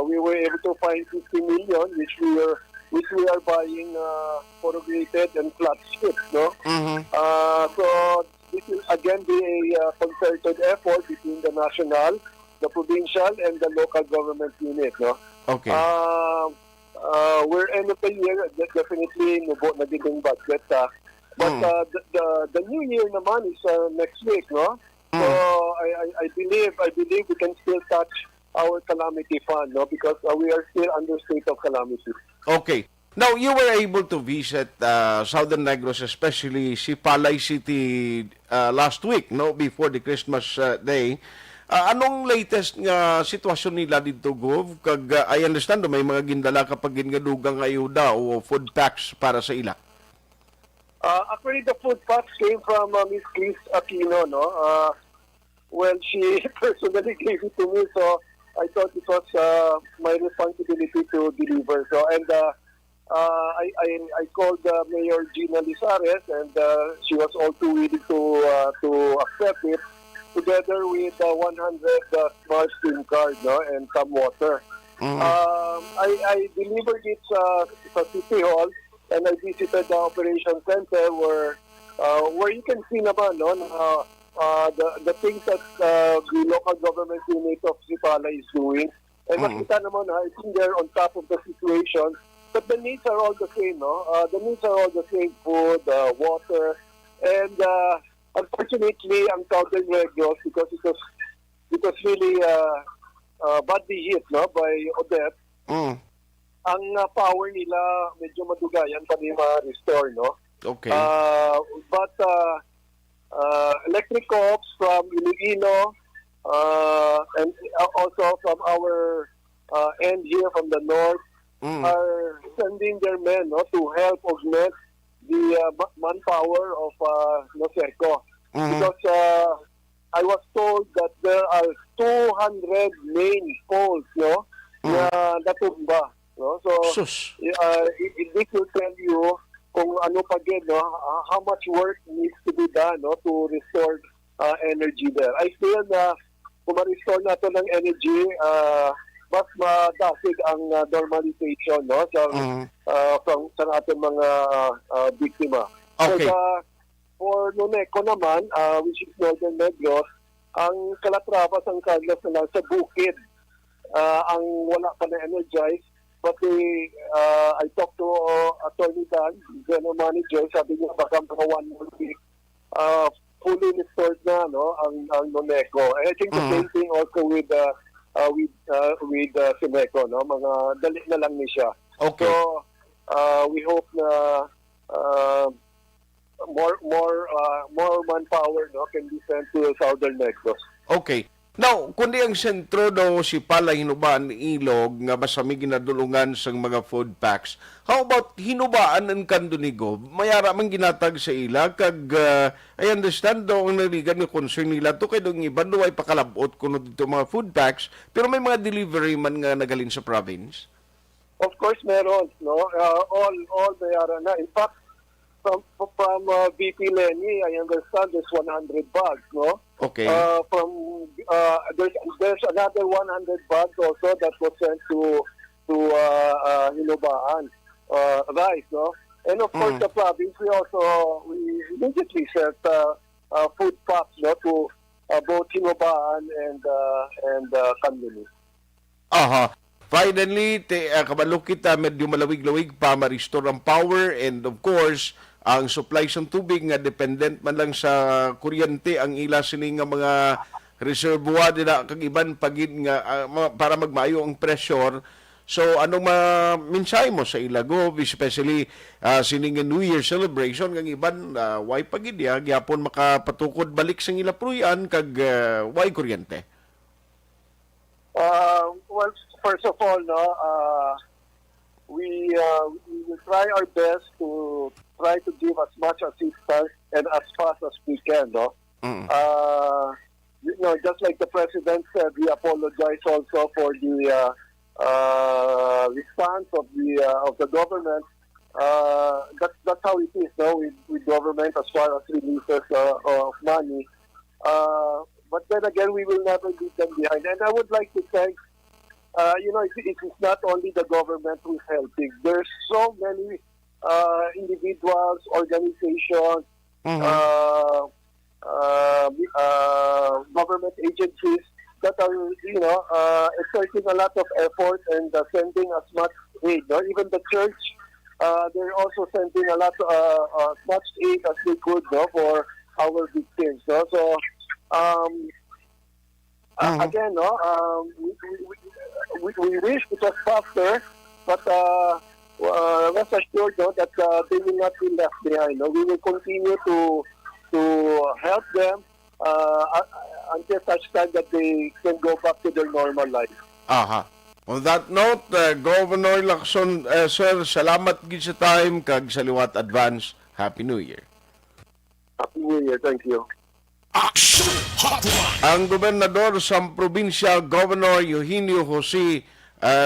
E: we were able to find 50 million, which we are buying corrugated and flat strips, no? So this will again be a concerted effort between the national, the provincial, and the local government unit, no?
D: Okay.
E: We're end of the year, definitely nubo na din yung budget, but the new year naman is next week, no? So I believe we can still touch our calamity fund, no, because we are still under state of calamity.
D: Okay. Now, you were able to visit Southern Negros, especially Sipalay City last week, no, before the Christmas day. Anong latest nga sitwasyon nila dito, Gov? Kag I understand may mga gindala kapag gingadugang ayuda o food packs para sa ila.
E: Actually, the food packs came from Miss Chris Aquino, no? Well, she personally gave it to me, so I thought it was my responsibility to deliver. So, and I called Mayor Gina Lizares, and she was all too willing to accept it, together with 100 smart SIM card, no, and some water. I delivered it sa City Hall, and I visited the operation center where you can see naman, no, the things that the local government unit of Sipala is doing. And makita naman I think they're on top of the situation. But the needs are all the same, no? The needs are all the same: food, water, and unfortunately, ang Southern Negros, because it was really badly hit, no, by Odette. Ang power nila medyo madugayan pa rin ma-restore, no?
D: Okay.
E: But electric co-ops from Iloilo and also from our end here from the north are sending their men, no, to help augment the manpower of Noseco. Because I was told that there are 200 main poles, no, na natumba. No? So, this will tell you kung ano pa din, no, how much work needs to be done, no, to restore energy there. I feel na kung ma-restore natin ng energy, mas madasig ang normalization, no, sa ating mga biktima.
D: Okay.
E: So, for Noneco naman, which is Northern Negros, ang Calatrava, San Carlos na lang sa bukid, ang wala pa na-energize. But I talked to Attorney Dan, General Manager, sabi niya baka mga 1 more week, fully restored na, no, ang Noneco. And I think the same thing also with Sineco, no, mga dali na lang ni siya.
D: Okay.
E: So we hope na more manpower, no, can be sent to Southern Negros.
D: Okay. Now, kundi ang sentro daw si Pala hinubaan ni Ilog nga masami ginadulungan sa mga food packs. How about hinubaan ang kandunigo? Mayara man ginatag sa ila kag I understand daw ang naligan ng concern nila to kay dong iban daw ay pakalabot kuno dito mga food packs pero may mga delivery man nga nagalin sa province.
E: Of course, meron, no? All mayara na. In fact, from VP Lenny, I understand there's 100 bags, no?
D: Okay.
E: There's another 100 bags also that was sent to Hinubaan, rice, no? And of course, the province, we immediately sent food packs, no, to both Hinubaan and Kanluni.
D: Aha. Finally, kabalo kita medyo malawig-lawig pa ma-restore ang power and of course, ang supply sa tubig nga dependent man lang sa kuryente ang ila sini nga mga reservoir dila kag iban pagid nga para magmayo ang pressure. So anong mensahe mo sa ilago especially sini nga New Year celebration kag iban way pagid ya gyapon makapatukod balik sa ila pruyan kag way kuryente.
E: Well, first of all, no, we will try our best to try to give as much assistance and as fast as we can, no? Just like the President said, we apologize also for the response of the government. That's how it is, no, with government as far as releases of money. But then again, we will never leave them behind. And I would like to thank, it is not only the government who is helping. There's so many individuals, organizations, government agencies that are, exerting a lot of effort and sending as much aid. No? Even the church, they're also sending a lot as much aid as they could, no, for our victims. No? So, again, no, we wish it was faster, but rest assured, no, that they will not be left behind. No? We will continue to help them until such time that they can go back to their normal life.
D: Aha. On that note, Governor Lacson, sir, salamat gid sa time kag sa liwat advance. Happy New Year.
E: Happy New Year. Thank you.
H: Aksyon Hotline.
D: Ang gobernador sa probinsya, Governor Eugenio Jose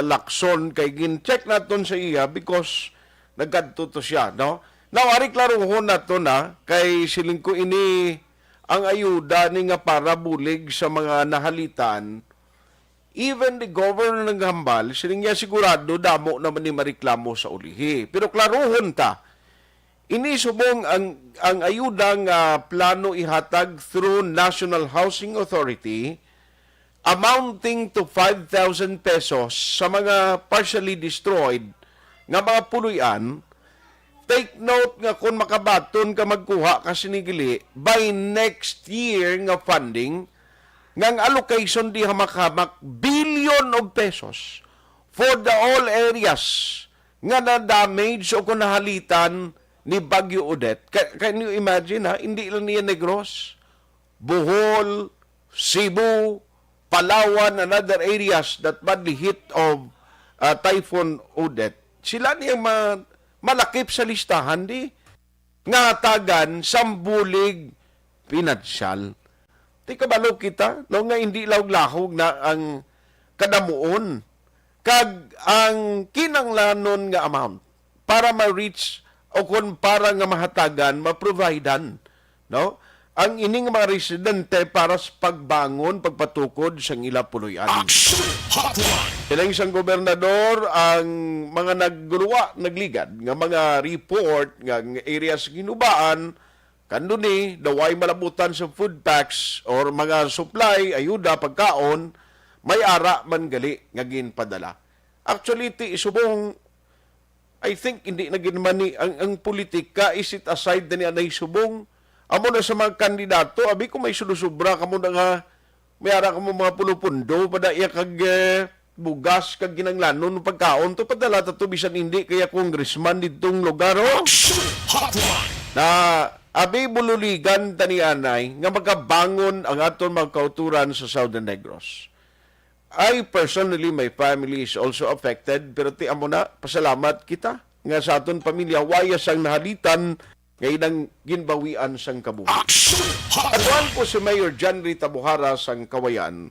D: Lacson, kay gin-check naton sa iya because nagkadto siya, no? Now, ari klaro ho nato na kay siling ko ini ang ayuda ni nga para bulig sa mga nahalitan. Even the governor ng Hambal, siling niya sigurado damo naman ni mareklamo sa ulihi. Pero klarohon ta, inisubong ang ayuda nga plano ihatag through National Housing Authority amounting to 5,000 pesos sa mga partially destroyed nga mga puluyan. Take note nga kung makabaton ka magkuha ka sinigili by next year nga funding ngang allocation di hamak-hamak billion of pesos for the all areas nga na-damage o kung nahalitan ni Bagyo Odette. Can you imagine, ha? Hindi lang niya Negros, Bohol, Cebu, Palawan, and other areas that badly hit of Typhoon Odette. Sila niyang malakip sa listahan, di? Ngatagan, sambulig, pinansyal. Di kabalo kita, no, nga hindi lahog na ang kadamuon. Kag ang kinanglanon nga amount para ma-reach o kung para nga mahatagan, ma-providean, no? Ang ining mga residente para sa pagbangon, pagpatukod sa ila puluyan.
H: Aksyon Hotline.
D: Ilang isang gobernador ang mga nagligad nga mga report nga areas ginubaan kanduni daway malabutan sa food packs or mga supply, ayuda, pagkaon, may ara man gali nga ginpadala. Actually, ti subong I think hindi na ginmani ang politika isit aside na niya subong. Amo na sa mga kandidato, abi ko may sulusubra kamo na nga mayara kamo mga pulupundo pada iya kag bugas kag ginanglanon ng pagkaon to padala ta to bisan hindi kaya congressman ditong lugar
H: Aksyon Hotline.
D: na abi bululigan tanianay nga magabangon ang aton mga kauturan sa Southern Negros. I personally, my family is also affected, pero ti amo na, pasalamat kita nga sa aton pamilya, wayas ang nahalitan ngayon ang ginbawian sang kabuhi. Atuan ko si Mayor John Rita Buhara sang Kawayan.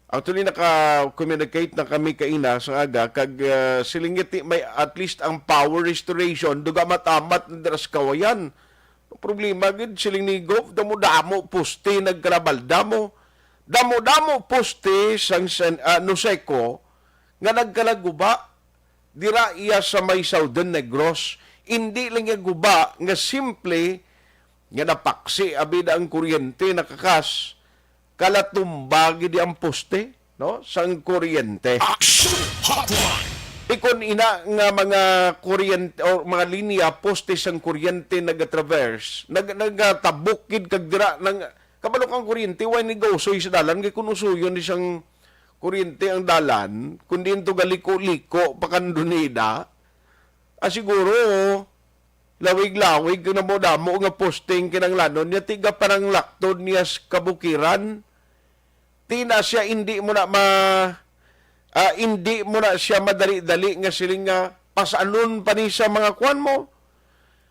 D: Actually, naka-communicate na kami kaina sa aga, kag silingiti may at least ang power restoration, duga matamat na daras Kawayan. Problema gid siling ni Gov, damo-damo poste nagkalabal, damo poste sang Nuseco nga nagkalaguba dira iya sa may Southern Negros. Hindi lang nga guba nga simple nga napaksi abid ang kuryente nakakas kalatumba gid ang poste, no, sang kuryente. Ikon ina nga mga kuryente o mga linya poste sang kuryente nagatraverse nagatabukid kag dira nang kabalo kang kuryente way ni gosoy sa dalan kay kun usuyon ni siyang kuryente ang dalan kundi ito galiko-liko pakandunida siguro lawig-lawig na mo damo nga posting kinanglanon niya tiga parang laktod niya kabukiran tina siya hindi mo na siya madali-dali nga siling nga pasanon pa ni sa mga kwan mo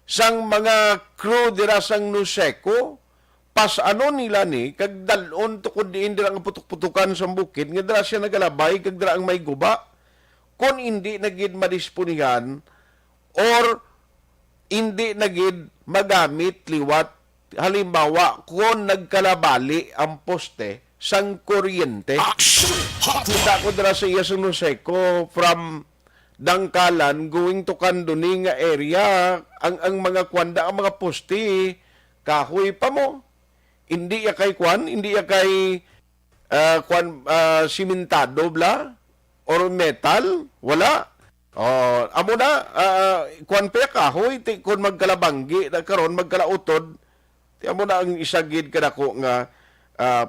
D: sang mga crew dira sang Nuseco pasanon nila ni kag dalon tukod diin dira nga putuk-putukan sa bukid nga dira siya nagalabay kag dira ang may guba kon hindi nagid madisponihan or hindi nagid magamit liwat halimbawa kung nagkalabali ang poste sang kuryente. Kita ko dira sa iya sa Nuseco from Dangkalan going to Kanduni nga area ang mga kwanda ang mga poste kahoy pa mo. Hindi ya kay kwan, hindi ya kay simentado bla or metal, wala. Amo na kwan pa kahoy ti kun magkalabanggi na karon magkalautod ti amo na ang isagid kadako nga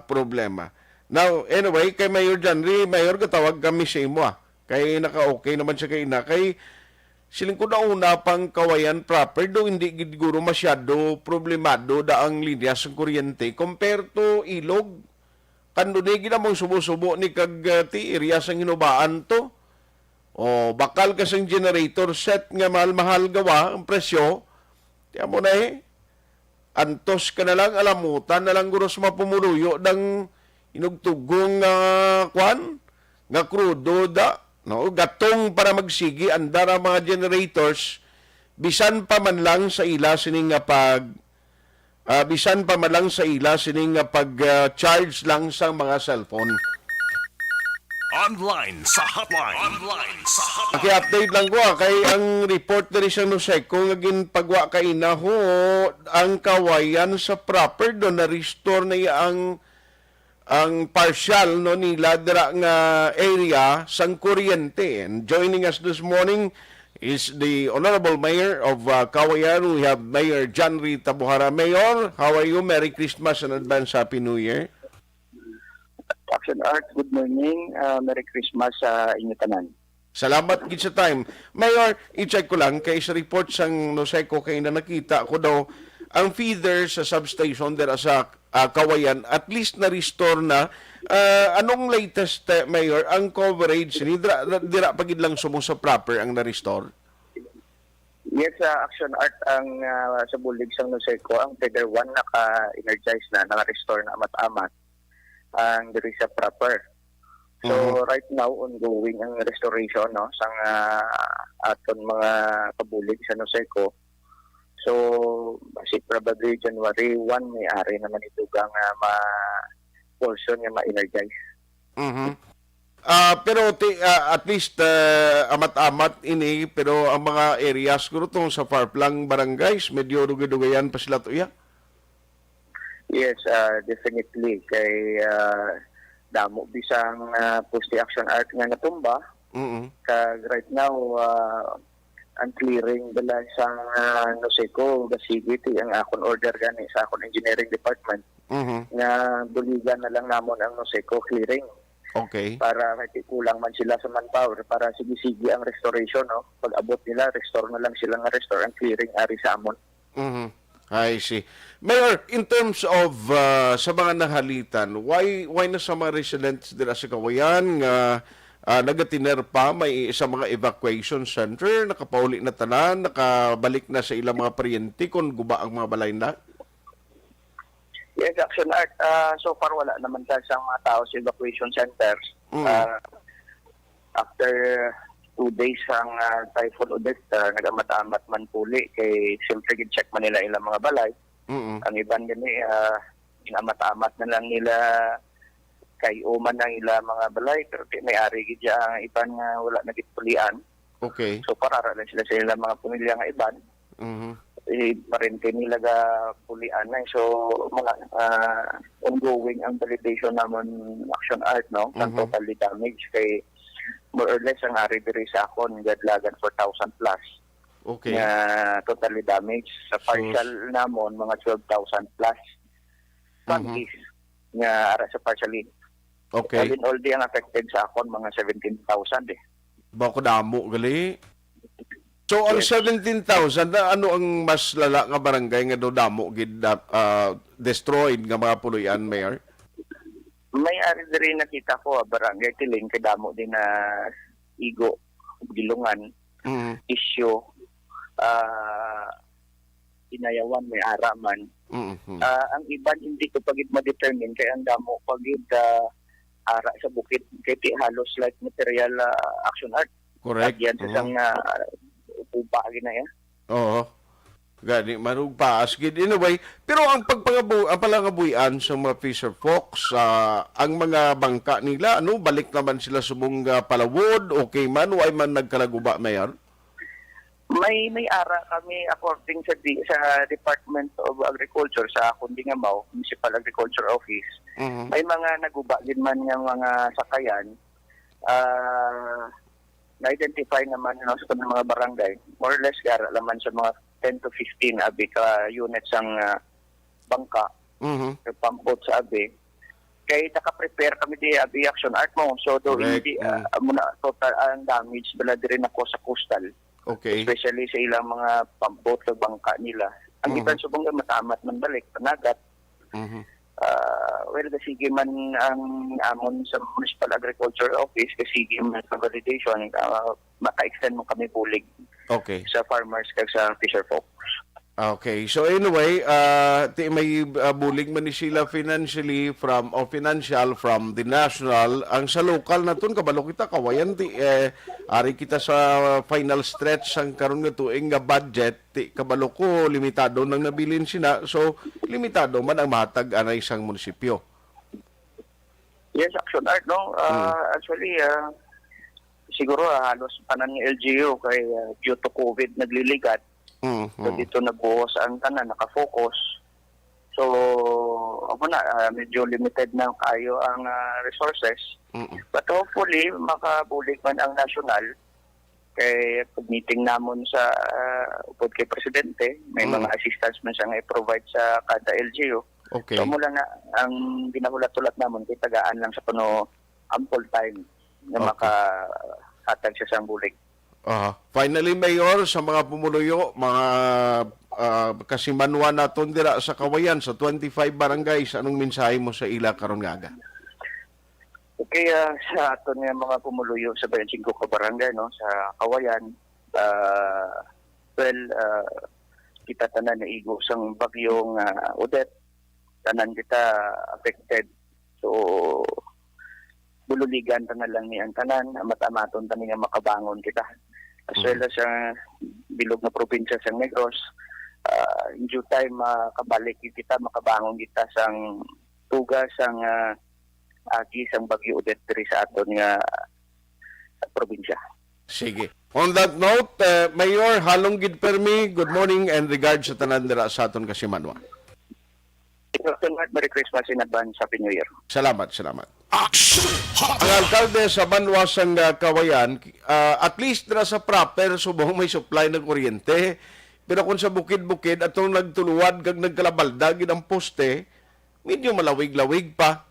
D: problema. Now, anyway, kay Mayor Janry, Mayor, katawag kami sa imo kay naka-okay naman siya kay ina. Kay siling ko na una pang Kawayan proper, do hindi guro masyado problemado da ang linya sa kuryente compare to Ilog. Kandunay ginamong subo-subo ni kag ti area sang hinubaan to. O bakal kasing generator set nga mahal-mahal gawa ang presyo. Tiyan mo na antos ka na lang, alamutan na lang guros mapumuluyo ng inugtugong kwan, nga krudo da, no? Gatong para magsigi, andara mga generators, bisan pa man lang sa ila sining nga pag-charge lang sa mga cellphone.
H: Online sa hotline.
D: Update lang ko kay ang report na rin sa Nuseco nga ginpagwa kay na ho ang Kawayan sa proper do na restore na ang partial no nila dira nga area sang kuryente. And joining us this morning is the Honorable Mayor of Kawayan. We have Mayor John Rita Buhara. Mayor, how are you? Merry Christmas and advance Happy New Year.
M: Aksyon Art, good morning. Merry Christmas sa inyo tanan.
D: Salamat gid sa time. Mayor, i-check ko lang kay sa report sang Nuseco kay na nakita ko daw ang feeder sa substation dira sa Kawayan at least na restore na. Anong latest, Mayor, ang coverage ni dira pagid lang sumo sa proper ang na-restore?
M: Yes, Aksyon Art, ang sa bulig sang Nuseco, ang feeder 1 naka-energize na, naka-restore na amat-amat ang diri sa proper. So right now ongoing ang restoration no sang aton mga kabulig sa Nuseco. So basic probably January 1 may ari naman ito gang portion nga ma-energize.
D: Pero at least amat-amat ini pero ang mga areas guro tong sa Farplang barangays medyo dugay-dugayan pa sila to ya.
M: Yes, definitely. Kay damo bisang poste Action Art nga natumba. Kag right now, ang clearing dala sa Nuseco, gasigi ang akon order gani sa akon engineering department. Nga buligan na lang namon ang Nuseco clearing.
D: Okay.
M: Para kulang man sila sa manpower para sige-sige ang restoration. No? Pag abot nila, restore na lang sila nga restore ang clearing ari sa amon.
D: I see. Mayor, in terms of sa mga nahalitan, why na sa mga residents dira sa Kawayan nga nagatiner pa may sa mga evacuation center, nakapauli na tanan, nakabalik na sa ilang mga paryente kung guba ang mga balay na?
M: Yes, Action Art. So far, wala naman tayo sa mga tao sa evacuation centers. After 2 days ang Typhoon Odette, nagamat-amat man puli kay siyempre gid-check man nila ilang mga balay. Ang iban gani inamat-amat na lang nila kay uman ng ilang mga balay pero may ari gid ang iban nga wala na gitpulian.
D: Okay.
M: So para lang sila sa ilang mga pamilya nga iban. Parente nila ga pulian na. So mga ongoing ang validation naman Action Art no ng totally damage kay more or less ang ari diri sa akon gadlagan 4,000 plus.
D: Okay.
M: Totally damaged. Sa partial namon, mga 12,000 plus families nga ara sa partially.
D: Okay.
M: All in all, di ang affected sa akon, mga 17,000 eh.
D: Bako damo, gali. So, ang 17,000, ano ang mas lala nga barangay nga do damo gid destroyed nga mga puluyan, Mayor?
M: May ari diri nakita ko barangay Tiling kay damo din na Igo, Gilungan, Isyo, Inayawan, may Araman. Ang iban hindi ko pagid ma-determine kay ang damo pagid ara sa bukid kay halos like material Action Art.
D: Correct.
M: Yan sa sang upa gina yan.
D: Oo. Gani manugpaas gid in a way, pero ang palangabuyan sa mga fisher folks ang mga bangka nila balik naman sila sa mga palawod, okay man way man nagkalaguba, Mayor?
M: May ara kami according sa Department of Agriculture sa Kundingamaw, Municipal Agriculture Office. May mga naguba din man nga mga sakayan. Na-identify naman sa mga barangay. More or less gara laman sa mga 10 to 15 abi ka units ang bangka. Pampot sa abi. Kaya naka-prepare kami di abi Action Art mo. So do hindi muna total ang damage bala diri nako sa coastal.
D: Okay.
M: Especially sa ilang mga pampot sa bangka nila. Ang iban subong matamat man balik panagat. Well, sige man ang amon sa Municipal Agriculture Office kasi sige man sa validation maka-extend mo kami bulig.
D: Okay.
M: Sa farmers kag sa fisher folks.
D: Okay. So anyway, may bulig man ni sila financial from the national. Ang sa local na tun kabalo kita kawayan ari kita sa final stretch ang karon nga tuig nga budget kabalo ko limitado nang nabilin sina. So limitado man ang mahatag anay isang munisipyo.
M: Yes, Action Art no. Actually siguro halos panan ng LGU kay due to COVID nagliligat. So dito nagbuhos ang tanan, nakafocus. So ako na medyo limited na kayo ang resources. But hopefully makabulig man ang national kay meeting namon sa upod kay presidente, may mga assistance man siya nga i-provide sa kada LGU.
D: Okay.
M: So mula na ang ginahulat-ulat namon kay tagaan lang sa puno ample time na makahatag siya sa bulig.
D: Finally, Mayor, sa mga pumuluyo, mga kasimanwa naton dira sa Kawayan, sa 25 barangays, anong mensahe mo sa ila karon nga?
M: Okay, sa aton nga mga pumuluyo sa 25 ka barangay no, sa Kawayan, kita tanan na igo sang bagyong Odette, tanan kita affected. So, bululigan tanan lang ni ang tanan, amat-amaton tanan nga makabangon kita. As well as bilog na probinsya sa Negros, in due time makabalik kita, makabangon kita sang tugas sang agi sang bagyo Odette diri sa aton nga probinsya.
D: Sige. On that note, Mayor Halong Gid Permi, good morning and regards sa tanan dira sa aton Kasimanwa.
M: Merry Christmas in advance, Happy New Year.
D: Salamat. Ang alkalde sa Banwasang Kawayan, at least na sa proper, subong may supply ng kuryente. Pero kung sa bukid-bukid, atong nagtuluwad, kag nagkalabalda, ginang poste, medyo malawig-lawig pa.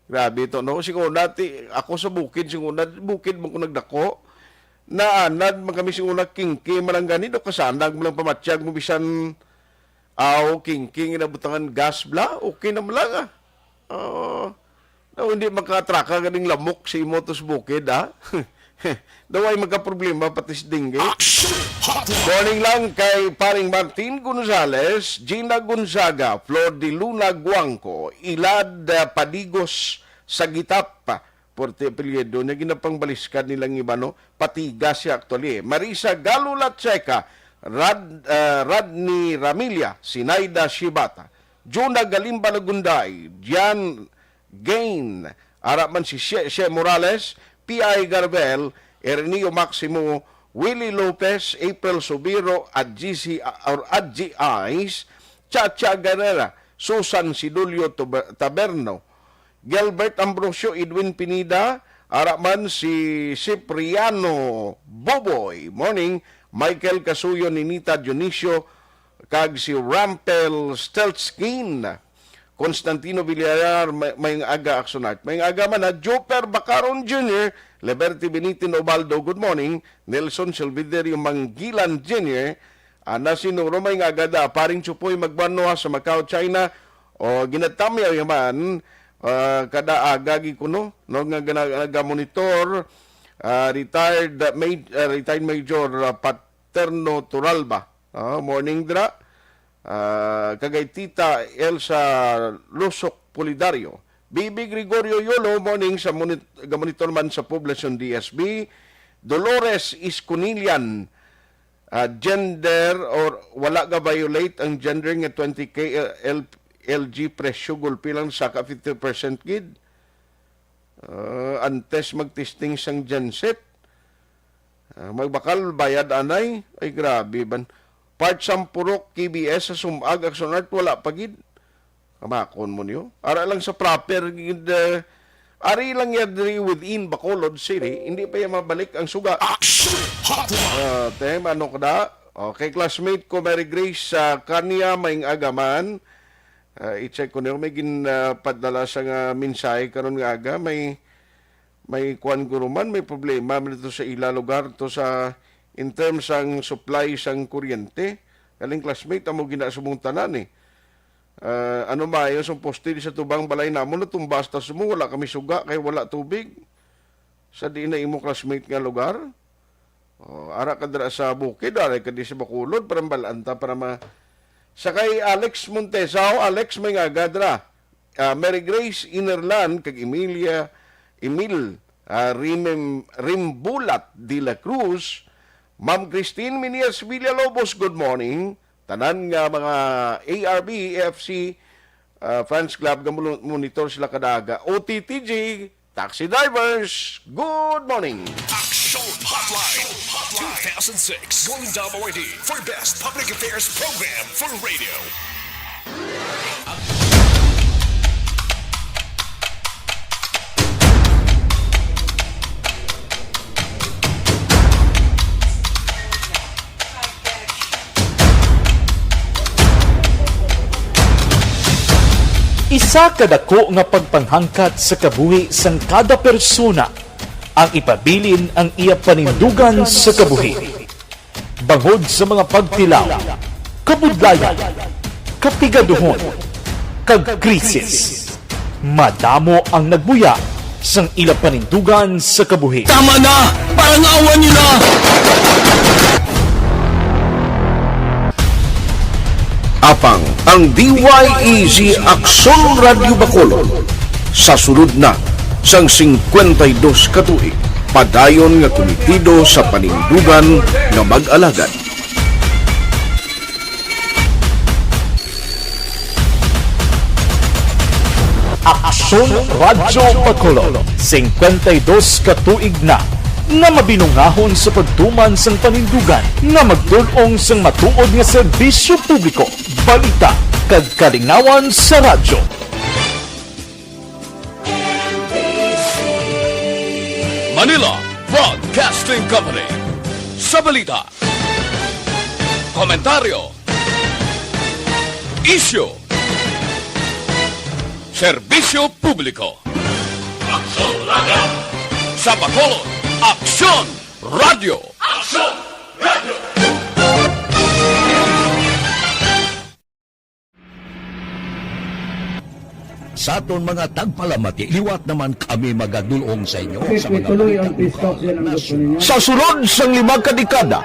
D: Grabe ito, no? Siguro dati, ako sa bukid mo ko nagdako, naanad, kami siguro nagkingki, malang ganito, kasanag mo lang pamatsyag mo bisan King inabutangan gas bla, okay na lang hindi makatraka ganing lamok si Motos Bukid, Daw ay magka-problema pati si Dingge. Morning lang kay paring Martin Gonzales, Gina Gonzaga, Flor de Luna Guangco, Ilad Padigos sa Gitap, Porte Apelyedo, na ginapangbaliskan nilang iba, Patigas siya actually. Marisa Galula Checa, Radni Ramilia, Sinaida Shibata, Juna Galimba Lagunday, Jan Gain, Araman si She Morales, P.I. Garbel, Ernio Maximo, Willie Lopez, April Subiro, Adji Ais, Chacha Guerrera, Susan Sidulio Taberno, Gilbert Ambrosio, Edwin Pinida, Araman si Cipriano Boboy, morning, Michael Casuyo, Ninita Dionisio, kag si Rampel Stelzkin, Constantino Villar, may aga Aksonart. May aga man na Joper Bacaron Jr., Liberty Benitin Obaldo, good morning. Nelson Silviderio Manggilan Jr., nasinuro may aga da, paring Chupoy Magbanoa sa Macau, China, o ginatamya yaman, kada agagi kuno, nga monitor, retired Major Paterno Turalba. Morning dra. Kagay Tita Elsa Lusok Polidario, Bibi Gregorio Yolo, morning sa monitor man sa Poblacion DSB, Dolores Iscunilian, gender or wala ga violate ang gender nga 20K LG presyo gulpilang sa ka 50% kid, antes magtesting sang genset, magbakal bayad anay, ay grabe ban. Part Sampurok, KBS, sa Sumag, Aksonart, wala pagid. Kamakon mo niyo. Ara lang sa proper, ari lang yan within Bacolod City, hindi pa yan mabalik ang suga. Ano ka na? Okay, classmate ko, Mary Grace, sa kanya, may agaman. I-check ko niyo, may ginpadala sa mensahe karon nga aga, may kuan guruman, may problema dito sa ila lugar, to sa in terms sang supply sang kuryente. Kaling classmate, amo ginasumong tanan ano ba yun, sa poste sa tubang balay namon, natumbas ta sumo, wala kami suga, kay wala tubig. Sa di na imo classmate nga lugar. Ara ka dira sa bukid, ara ka di sa Bacolod, para balanta, para sa kay Alex Montesao, Alex may nga gadra. Mary Grace Inerland, kag Emil Rimbulat de la Cruz, Ma'am Christine Minias Villalobos, good morning. Tanan nga mga ARB, AFC, fans club, monitor sila kadaga. OTTG, taxi drivers, good morning.
C: Aksyon Hotline 2006, going down already for best public affairs program for radio.
F: Isa kadako nga pagpanghangkat sa kabuhi sang kada persona ang ipabilin ang iya panindugan sa kabuhi. Bangod sa mga pagtilaw, kabudlayan, kapigaduhon, kag krisis, madamo ang nagbuya sang ila panindugan sa kabuhi.
H: Tama na! Parang awan niyo na!
B: Apang ang DYEZ Aksyon Radio Bacolod sa sulod na sang 52 katuig, padayon nga komitido sa panindugan nga mag-alagad.
F: Aksyon Radio Bacolod, 52 katuig na nga mabinungahon sa pagtuman sang panindugan nga magdulong sang matuod nga serbisyo publiko, balita kag kalingawan sa radyo.
C: Manila Broadcasting Company. Sa balita, komentaryo, isyu, serbisyo publiko. Aksyon Radio! Sa Bacolod, Aksyon Radio! Aksyon Radio!
H: sa aton mga tagpalamati, liwat naman kami magadulong sa inyo sa mga sa sulod sang 5 kadekada.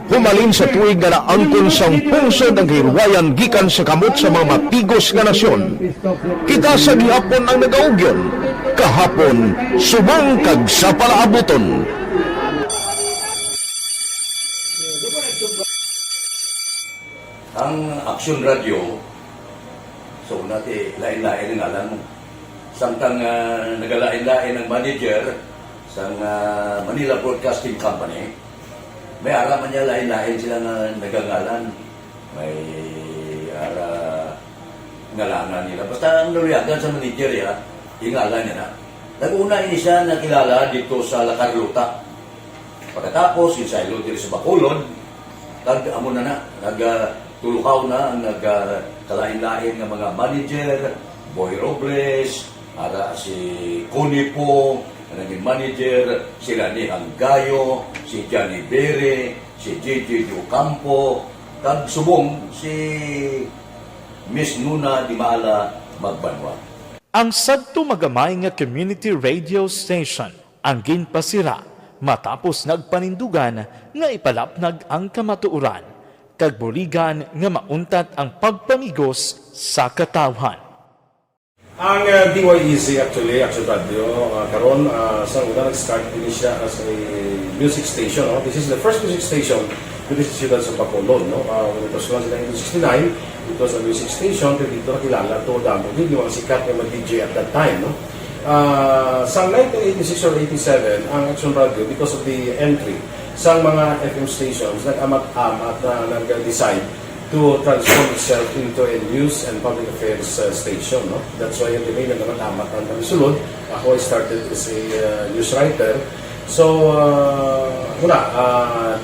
H: Humalin sa tuig nga naangkon sang pungsod ang hirwayan gikan sa kamot sa mga matigos nga nasyon. Kita sa gihapon ang nagaugyon, kahapon subong kag sa palaabuton.
A: Ang Aksyon Radio, so nati lain-lain ang alam mo. Samtang nagalain-lain ang manager sa Manila Broadcasting Company, may araman niya lain-lain sila na nagangalan. May ngalangan nila. Basta ang naluyagan sa manager ya, ingalan niya na. Nag-una ini siya nakilala dito sa La Carlota. Pagkatapos, yung sa ilo dito sa Bacolod, nag-amo na, nagtulukaw na ang nagkalain-lain ng mga manager, Boy Robles, si Conipo, naging manager, sila ni Hanggayo, si Johnny Bere, si JJ Ocampo, kag subong si Miss Nuna Di Maala Magbanwa.
F: Ang sadto magamay nga community radio station ang ginpasira matapos nagpanindugan nga ipalapnag ang kamatuoran kag buligan nga mauntat ang pagpamigos sa katawhan.
N: Ang DYEZ actually, Aksyon Radio, karon sa una nag-start din siya as a music station. No? This is the first music station with this ciudad sa Bacolod. No? When it was launched in 1969, it was a music station. Pero dito nakilala to damo din yung mga sikat na mag-DJ at that time. No? Sa 1986 or 87, ang Aksyon Radio, because of the entry sa mga FM stations, nag-amat-amat na nag-decide to transform itself into a news and public affairs station. No? That's why yung domain na naman amat ang sulod. Ako I started as a news writer. So,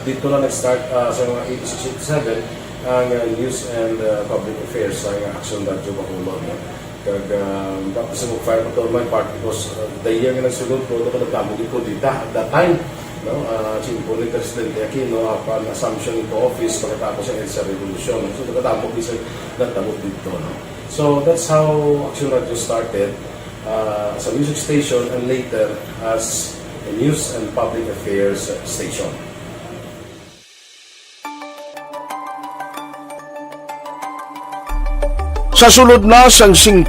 N: dito na nag-start sa mga 86-87 ang news and public affairs sa Aksyon Radio Bacolod. No? Tapos sa mag-fire pa to my part because the year nga nagsulod ko, ito ka nagkamuli ko dito at that time. No, simple ni Presidente Aquino upon assumption into office pagkatapos ng EDSA Revolution. So, nagkatapos isa nagtabot dito. No? So, that's how Aksyon Radio started as a music station and later as a news and public affairs station.
D: Sa sulod na sang 52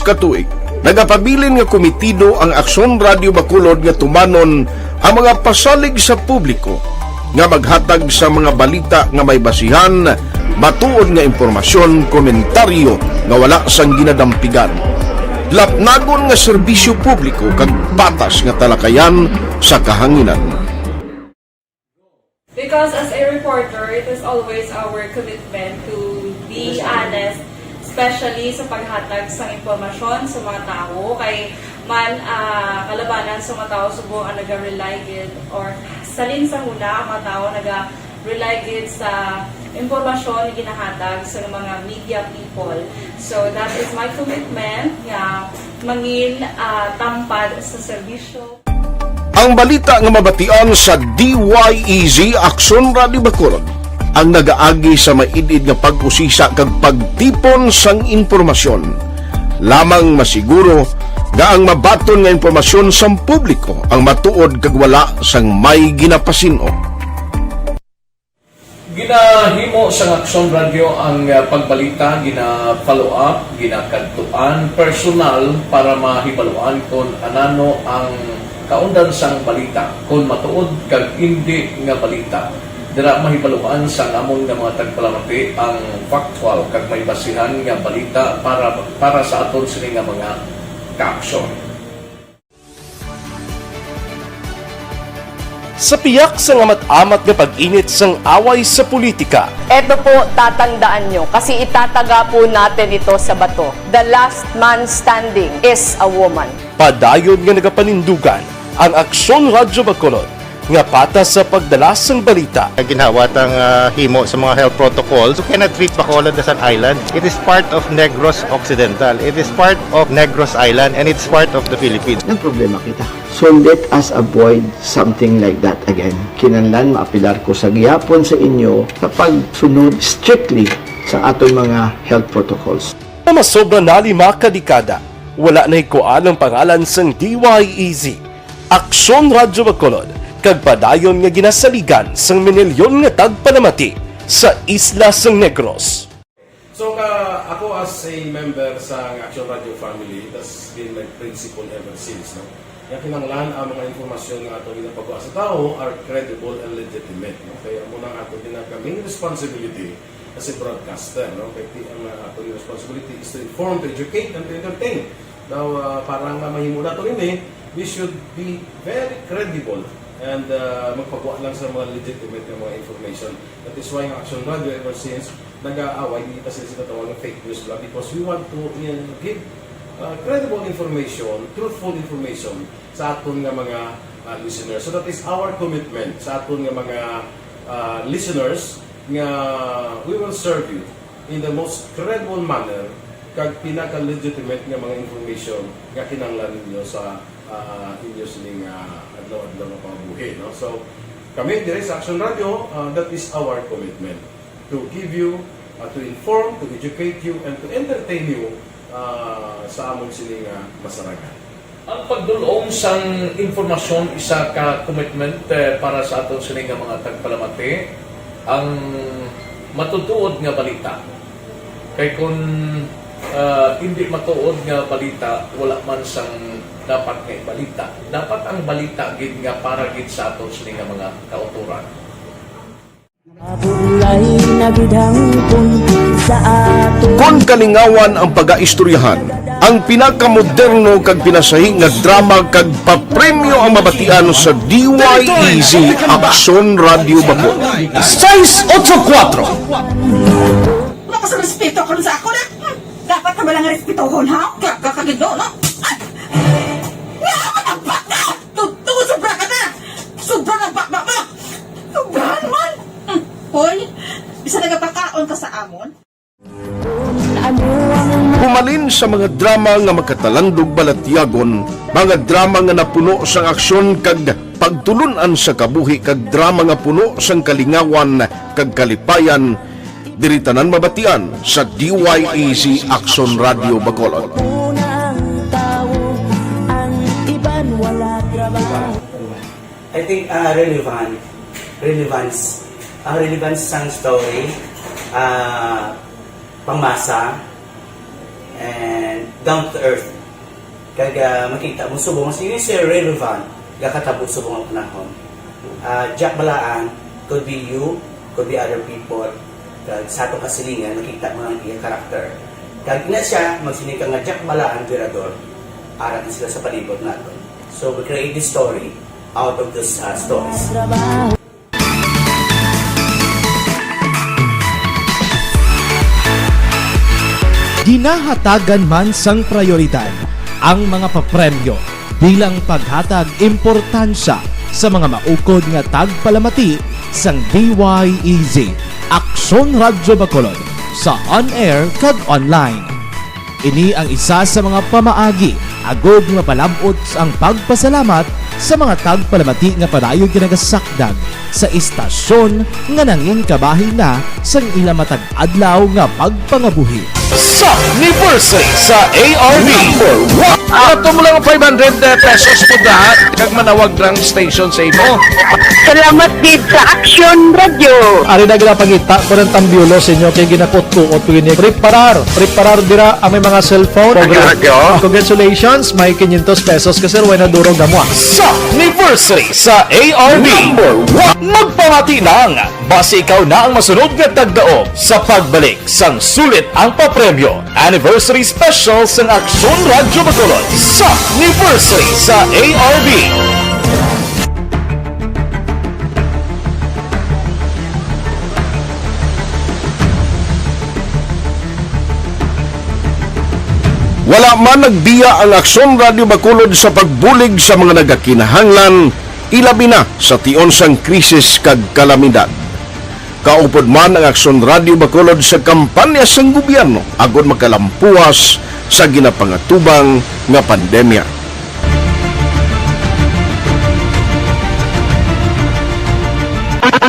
D: katuig, nagapabilin nga komitido ang Aksyon Radio Bacolod nga tumanon ang mga pasalig sa publiko nga maghatag sa mga balita nga may basihan, matuod nga impormasyon, komentaryo nga wala sang ginadampigan. Lapnagon nga serbisyo publiko kag patas nga talakayan sa kahanginan.
O: Because as a reporter, it is always our commitment to be honest, especially sa paghatag sa impormasyon sa mga tao kay man kalabanan sa mga tao subong ang naga-rely gid or salin sa huna mga tao naga-rely gid sa impormasyon na ginahatag sa mga media people. So that is my commitment nga mangin tampad sa serbisyo.
D: Ang balita nga mabatian sa DYEZ Aksyon Radio Bacolod ang nagaagi sa maidid nga pag-usisa kag pagtipon sang impormasyon. Lamang masiguro nga ang mabaton nga impormasyon sa publiko ang matuod kag wala sang may ginapasino.
A: Ginahimo sa Aksyon Radio ang pagbalita, gina-follow up, ginakadtuan personal para mahibaluan kung anano ang kaundan sang balita, kung matuod kag hindi nga balita. Dira mahibaluan sa among nga mga tagpalamati ang factual kag may basihan nga balita para sa aton sini nga mga ka-aksyon.
F: Sa piyak sa amat-amat nga pag-init sang away sa politika.
P: Eto po, tatandaan nyo, kasi itataga po natin ito sa bato. The last man standing is a woman.
F: Padayon nga nagapanindugan ang Aksyon Radio Bacolod nga patas sa pagdala sang balita.
Q: Ginhawat ang himo sa mga health protocols. You cannot treat Bacolod as an island. It is part of Negros Occidental. It is part of Negros Island and it's part of the Philippines.
R: Ang problema kita. So let us avoid something like that again. Kinahanglan maapilar ko sa gihapon sa inyo sa pagsunod strictly sa aton mga health protocols.
F: Masobra na 5 kadekada
H: wala na ikuan ang pangalan sang DYEZ. Aksyon Radyo Bacolod, kag padayon nga ginasaligan sang minilyon nga tagpanamati sa isla sang Negros.
N: So ako as a member sa Aksyon Radio family, that's been my principle ever since. No? Yung kinanglan ang mga informasyon nga ato ginapagawa sa tao are credible and legitimate. No? Kaya muna ato ginagkaming responsibility as a broadcaster. No? Kaya ang ato responsibility is to inform, to educate, and to entertain. Now, parang mahimo na ito rin we should be very credible and magpagawa lang sa mga legitimate na mga information. That is why ang Aksyon Radio ever since nag-aaway, hindi pa sila sinatawag ng fake news lang because we want to give credible information, truthful information sa aton nga mga listeners. So that is our commitment sa aton nga mga listeners nga we will serve you in the most credible manner kag pinaka-legitimate nga mga information nga kinanglan ninyo sa inyo sining adlaw-adlaw nga pamumuhi. No? So kami dire sa Aksyon Radio, that is our commitment to give you, to inform, to educate you, and to entertain you sa among sining masaragan.
S: Ang pagdulong sang informasyon isa ka commitment para sa aton sining mga tagpalamati ang matutuod nga balita. Kay kung hindi matuod nga balita, wala man sang dapat nga balita. Dapat ang balita gid nga para gid sa aton sining mga kauturan.
D: Kon kalingawan ang pag-aistoryahan, ang pinakamoderno kag pinasahi nga drama kag papremyo ang mabatian sa DYEZ Aksyon Radio Bacolod.
H: 684
J: Mas respeto ko sa ako na. Dapat ka ba lang respetohon, ha? Kakagino, no? Nakakatagpak na! Tutuwa, sobra ka na! Sobra ng bakbak mo! Sobra naman! Hoy, bisa nagapakaon ka sa amon?
D: Humalin sa mga drama nga magkatalandog balatyagon, mga drama nga napuno sang aksyon kag pagtulunan sa kabuhi kag drama nga puno sang kalingawan kag kalipayan, diritanan mabatian sa DYEZ Aksyon Radio Bacolod.
T: I think relevance ang relevance sang story, pangmasa, and down to earth. Kaya makita mo subong, yun siya relevant, kakatabo subong ang panahon. Jack Balaan, could be you, could be other people. Sa itong kasilingan, makita mo ang iyang karakter. Kaya na siya, magsinika nga Jack Balaan, Virador, arat na sila sa palibot natin. So we create this story out of these stories.
F: Ginahatagan man sang prioridad ang mga papremyo bilang paghatag importansya sa mga maukod nga tagpalamati sang DYEZ Aksyon Radyo Bacolod sa on-air kag online. Ini ang isa sa mga pamaagi agod nga palabot ang pagpasalamat sa mga tagpalamati nga padayon ginagasakdag sa istasyon nga nangin kabahin na sang ila matag adlaw nga pagpangabuhi.
H: Sa anniversary sa ARV ato mo lang 500 pesos po lahat kag manawag lang station sa imo.
U: Salamat din sa Aksyon Radio.
K: Ari na ginapangita ko ng tambyulo sa inyo kay ginapot-tuot ko ini preparar dira ang may mga cellphone. Congratulations, may 500 pesos kasi wala na durog gamwa.
H: Sa anniversary sa ARV magpamati lang base ikaw na ang masunod nga tagdaog sa pagbalik sang sulit ang papremyo anniversary special sa Aksyon Radio Bacolod sa anniversary sa ARV.
D: Wala man nagbiya ang Aksyon Radio Bacolod sa pagbulig sa mga nagakinahanglan, ilabi na sa tion sang krisis kag kalamidad. Kaupod man ang Aksyon Radio Bacolod sa kampanya sang gobyerno agod makalampuas sa ginapangatubang nga pandemya.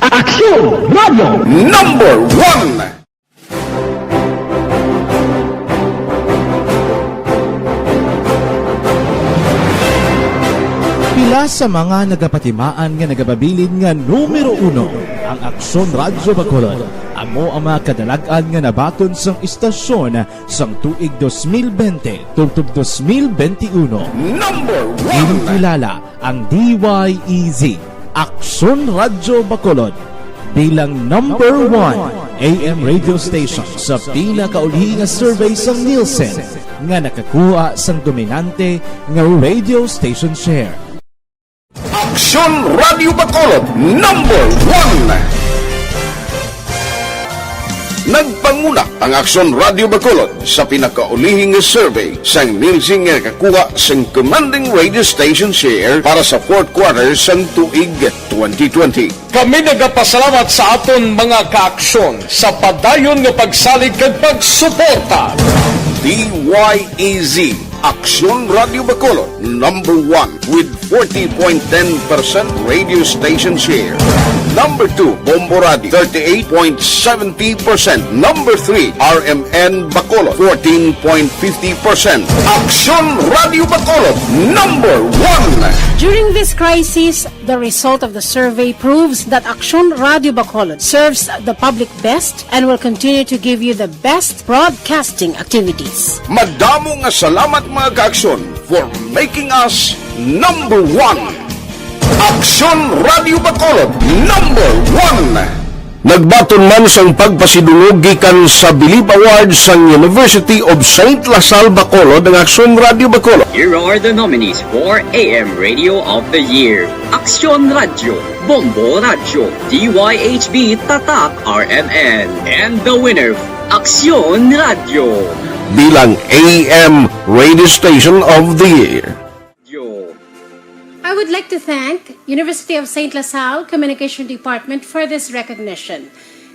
H: Aksyon Radio
D: Number 1.
F: Pila sa mga nagapatimaan nga nagababilin nga numero 1 ang Aksyon Radyo Bacolod. Amo ang mga kadalagan nga nabaton sang istasyon sang tuig 2020 tubtob 2021.
D: Number 1!
F: Kilala ang DYEZ Aksyon Radyo Bacolod bilang number 1 AM radio station sa pinakauli nga survey sang Nielsen nga nakakuha sang dominante nga radio station share.
D: Aksyon Radio Bacolod, number 1! Nagpanguna ang Aksyon Radio Bacolod sa pinakaulihing survey sang Nielsen nga nakakuha sang commanding radio station share para sa fourth quarter sang tuig 2020.
H: Kami nagapasalamat sa aton mga kaaksyon sa padayon nga pagsalig kag pagsuporta.
D: DYEZ Aksyon Radio Bacolod, number 1 with 40.10% radio station share. Number 2, Bombo Radio, 38.70%. Number 3, RMN Bacolod, 14.50%. Aksyon Radio Bacolod, number 1.
L: During this crisis, the result of the survey proves that Aksyon Radio Bacolod serves the public best and will continue to give you the best broadcasting activities.
D: Madamo nga salamat mga kaaksyon for making us number 1. Aksyon Radio Bacolod, number 1. Nagbaton man sang pagpasidungog gikan sa Believe Awards sang University of St. Lasal Bacolod ang Aksyon Radio Bacolod.
G: Here are the nominees for AM Radio of the Year. Aksyon Radio, Bombo Radio, DYHB Tatak RMN, and the winner, Aksyon Radio.
D: Bilang AM Radio Station of the Year.
L: I would like to thank University of St. Lasal Communication Department for this recognition.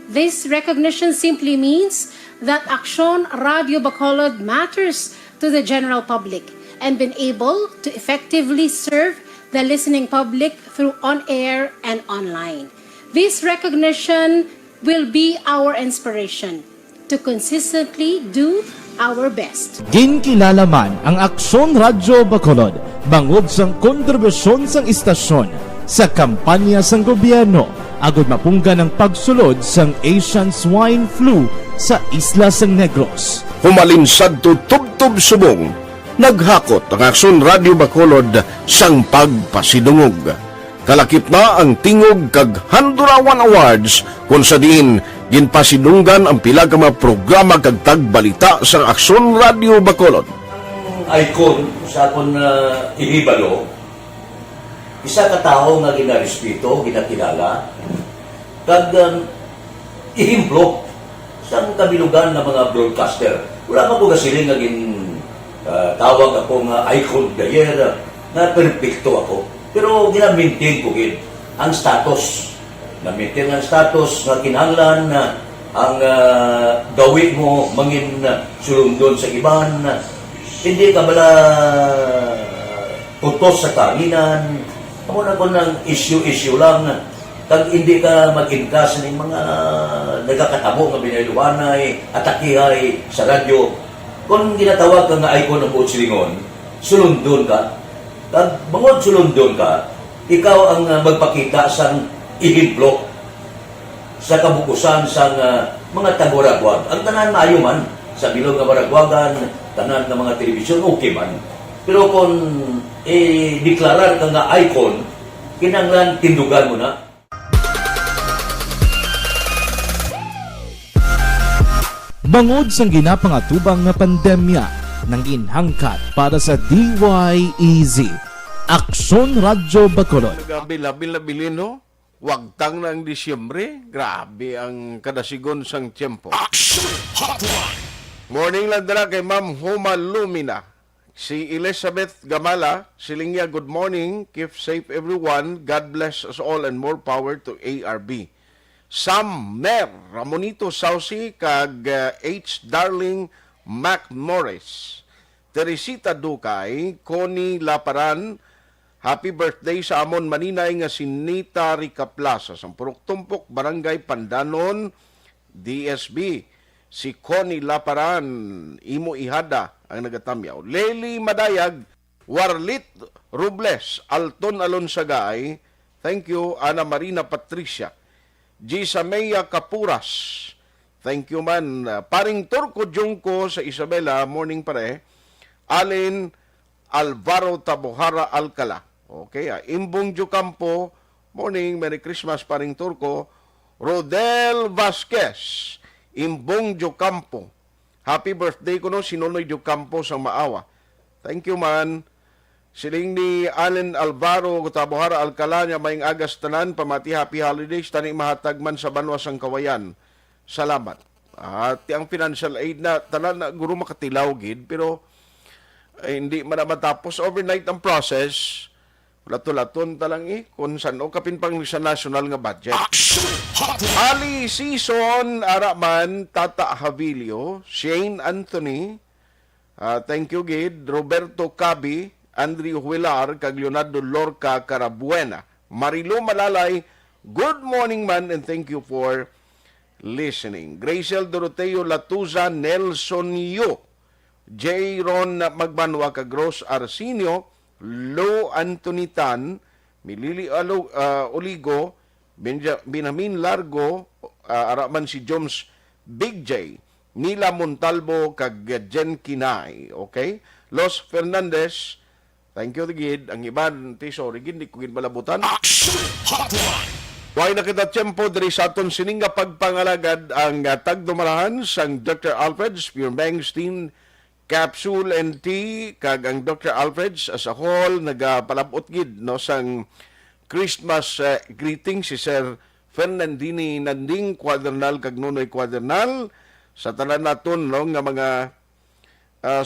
L: This recognition simply means that Aksyon Radio Bacolod matters to the general public and been able to effectively serve the listening public through on-air and online. This recognition will be our inspiration to consistently do our best.
F: Ginkilala man ang Aksyon Radyo Bacolod bangod sang kontribusyon sang istasyon sa kampanya sang gobyerno agud mapungga ng pagsulod sang Asian Swine Flu sa isla sang Negros.
D: Humalinsad to tubtob subong, naghakot ang Aksyon Radio Bacolod sang pagpasidungog. Kalakip na ang tingog kag Handurawan Awards kung sa diin ginpasidunggan ang pila ka mga programa kag tagbalita sa Aksyon Radio Bacolod.
A: Icon sa akong ihibalo, isa ka tao nga ginarespeto, ginakilala, kag ihimplo sa kabilugan ng mga broadcaster. Wala man ko kasiling nga tawag ako nga icon gayer na perfecto ako. Pero gina-maintain ko ang status. Na-maintain ang status nga kinahanglan na ang gawin mo mangin sulundon sa iban. Hindi ka bala putos sa kanginan. Ako na ko ng issue lang. Kag hindi ka mag-ingkas ng mga nagkakatabo nga binayluwanay, atakihay sa radyo. Kung ginatawag ka nga icon ng Putsilingon, sulundon ka. Kag bangod sulundon ka, ikaw ang magpakita sang ihimplok sa kabukusan sang mga tago-ragwag. Ang tanan maayo man sa bilog nga maragwagan, tanan ng mga telebisyon, okay man. Pero kung deklarar ka nga icon, kinanglan tindugan mo na.
F: Bangod sang ginapangatubang nga pandemya nang inhangkat para sa DYEZ Aksyon Radyo Bacolod.
D: Gabi-labil na bilin, no? Wagtang na ang Disyembre. Grabe ang kadasigon sang tiyempo. Morning lang dala kay Ma'am Homa Lumina. Si Elizabeth Gamala, silingya, good morning. Keep safe everyone. God bless us all and more power to ARB. Sam Mer, Ramonito Sausi, kag H. Darling Mac Morris. Teresita Dukay, Connie Laparan, happy birthday sa amon maninay nga si Nita Rica Plaza, Sampurok Tumpok, Barangay Pandanon, DSB. Si Connie Laparan, Imo Ihada ang nagatamyaw. Lely Madayag, Warlit Robles, Alton Alonsagay, thank you. Ana Marina Patricia, Gisamea Kapuras, thank you man. Paring Turco Jungko sa Isabela, morning pare. Alin Alvaro Tabohara Alcala, okay. Imbong Jucampo, morning, Merry Christmas paring Turco. Rodel Vasquez, Imbong Jucampo, happy birthday ko no, Sinunoy Jucampo sa Maawa, thank you man. Siling ni Allen Alvaro Tabohara Alcala niya maing agas tanan, pamati happy holidays, tani mahatag man sa banwas ang kawayan. Salamat. At ang financial aid na tanan na guro makatilaw gid, pero hindi man na matapos overnight ang process. Lato-laton talang kung saan o kapin pang sa national nga budget. Ali Season, Araman, Tata Havilio, Shane Anthony, thank you gid, Roberto Cabi, Andrew Huilar, kag Leonardo Lorca Carabuena, Marilo Malalay, good morning man and thank you for listening. Graciel Doroteo Latuza, Nelson Yu, J. Ron Magbanwa Kagros Arsenio, Lo Anthony Tan, Milili Oligo, Binamin Largo, Araman si Joms Big J, Nila Montalvo kag Jen Kinay, okay? Los Fernandez, thank you gid. Ang iban, sorry gid, di ko gid malabutan. Why nakita tiyempo diri sa aton sininga pagpangalagad ang tagdumarahan sang Dr. Alfred's Pure Mangstein Capsule and Tea kag ang Dr. Alfred's as a whole nagapalabot gid no sang Christmas greeting si Sir Fernandini Nanding Quadernal kag Nunoy Quadernal sa tanan naton no nga mga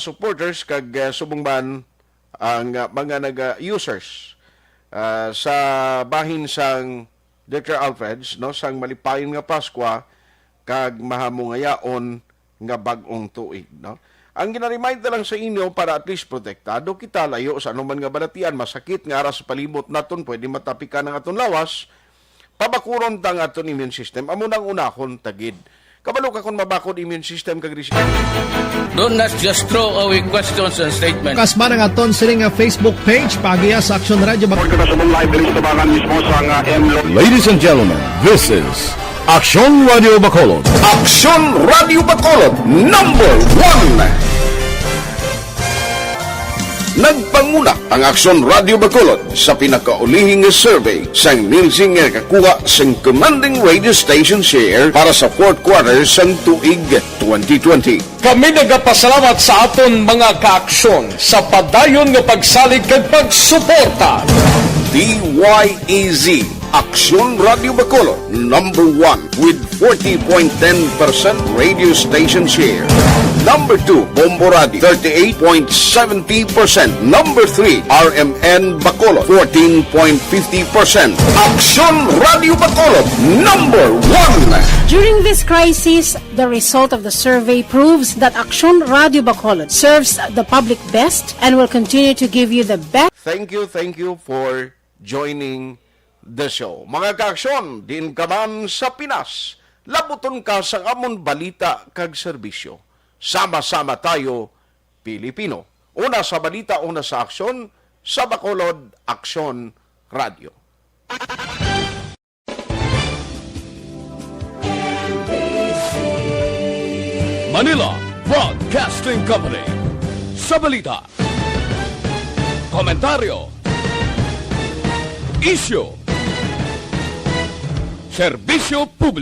D: supporters kag subongban ang mga naga-users sa bahin sang Dr. Alfred's no sang malipayon nga Paskwa kag mahamungayaon nga bag-ong tuig no. Ang ginaremind na lang sa inyo para at least protektado kita layo sa anuman nga balatian, masakit nga aras sa palibot naton, pwede matapikan ang aton lawas, pabakuron tang aton immune system, amo nang unahon tagid. Kabalo ka kung mabakod immune system kag
I: don't not just throw away questions and statements.
K: Kasma ng aton sining Facebook page, pagiya sa Aksyon Radio.
H: Ladies and gentlemen, this is Aksyon Radio Bacolod. Aksyon Radio Bacolod, number 1. Nagpanguna ang Aksyon Radio Bacolod sa pinakaulihing survey sang Nielsen nga kakuha sang commanding radio station share para sa fourth quarter sang tuig 2020.
I: Kami nagapasalamat sa aton mga kaaksyon sa padayon nga pagsalig kag pagsuporta.
H: DYEZ Aksyon Radio Bacolod, number 1 with 40.10% radio station share. Number 2, Bombo Radio, 38.70%. Number 3, RMN Bacolod, 14.50%. Aksyon Radio Bacolod, number 1.
L: During this crisis, the result of the survey proves that Aksyon Radio Bacolod serves the public best and will continue to give you the best.
D: Thank you for joining the show. Mga kaaksyon, din ka man sa Pinas, labuton ka sa amon balita kag serbisyo. Sama-sama tayo, Pilipino. Una sa balita, una sa aksyon, sa Bacolod, Aksyon Radio.
I: Manila Broadcasting Company. Sa balita, komentaryo, isyu, serbisyo publiko.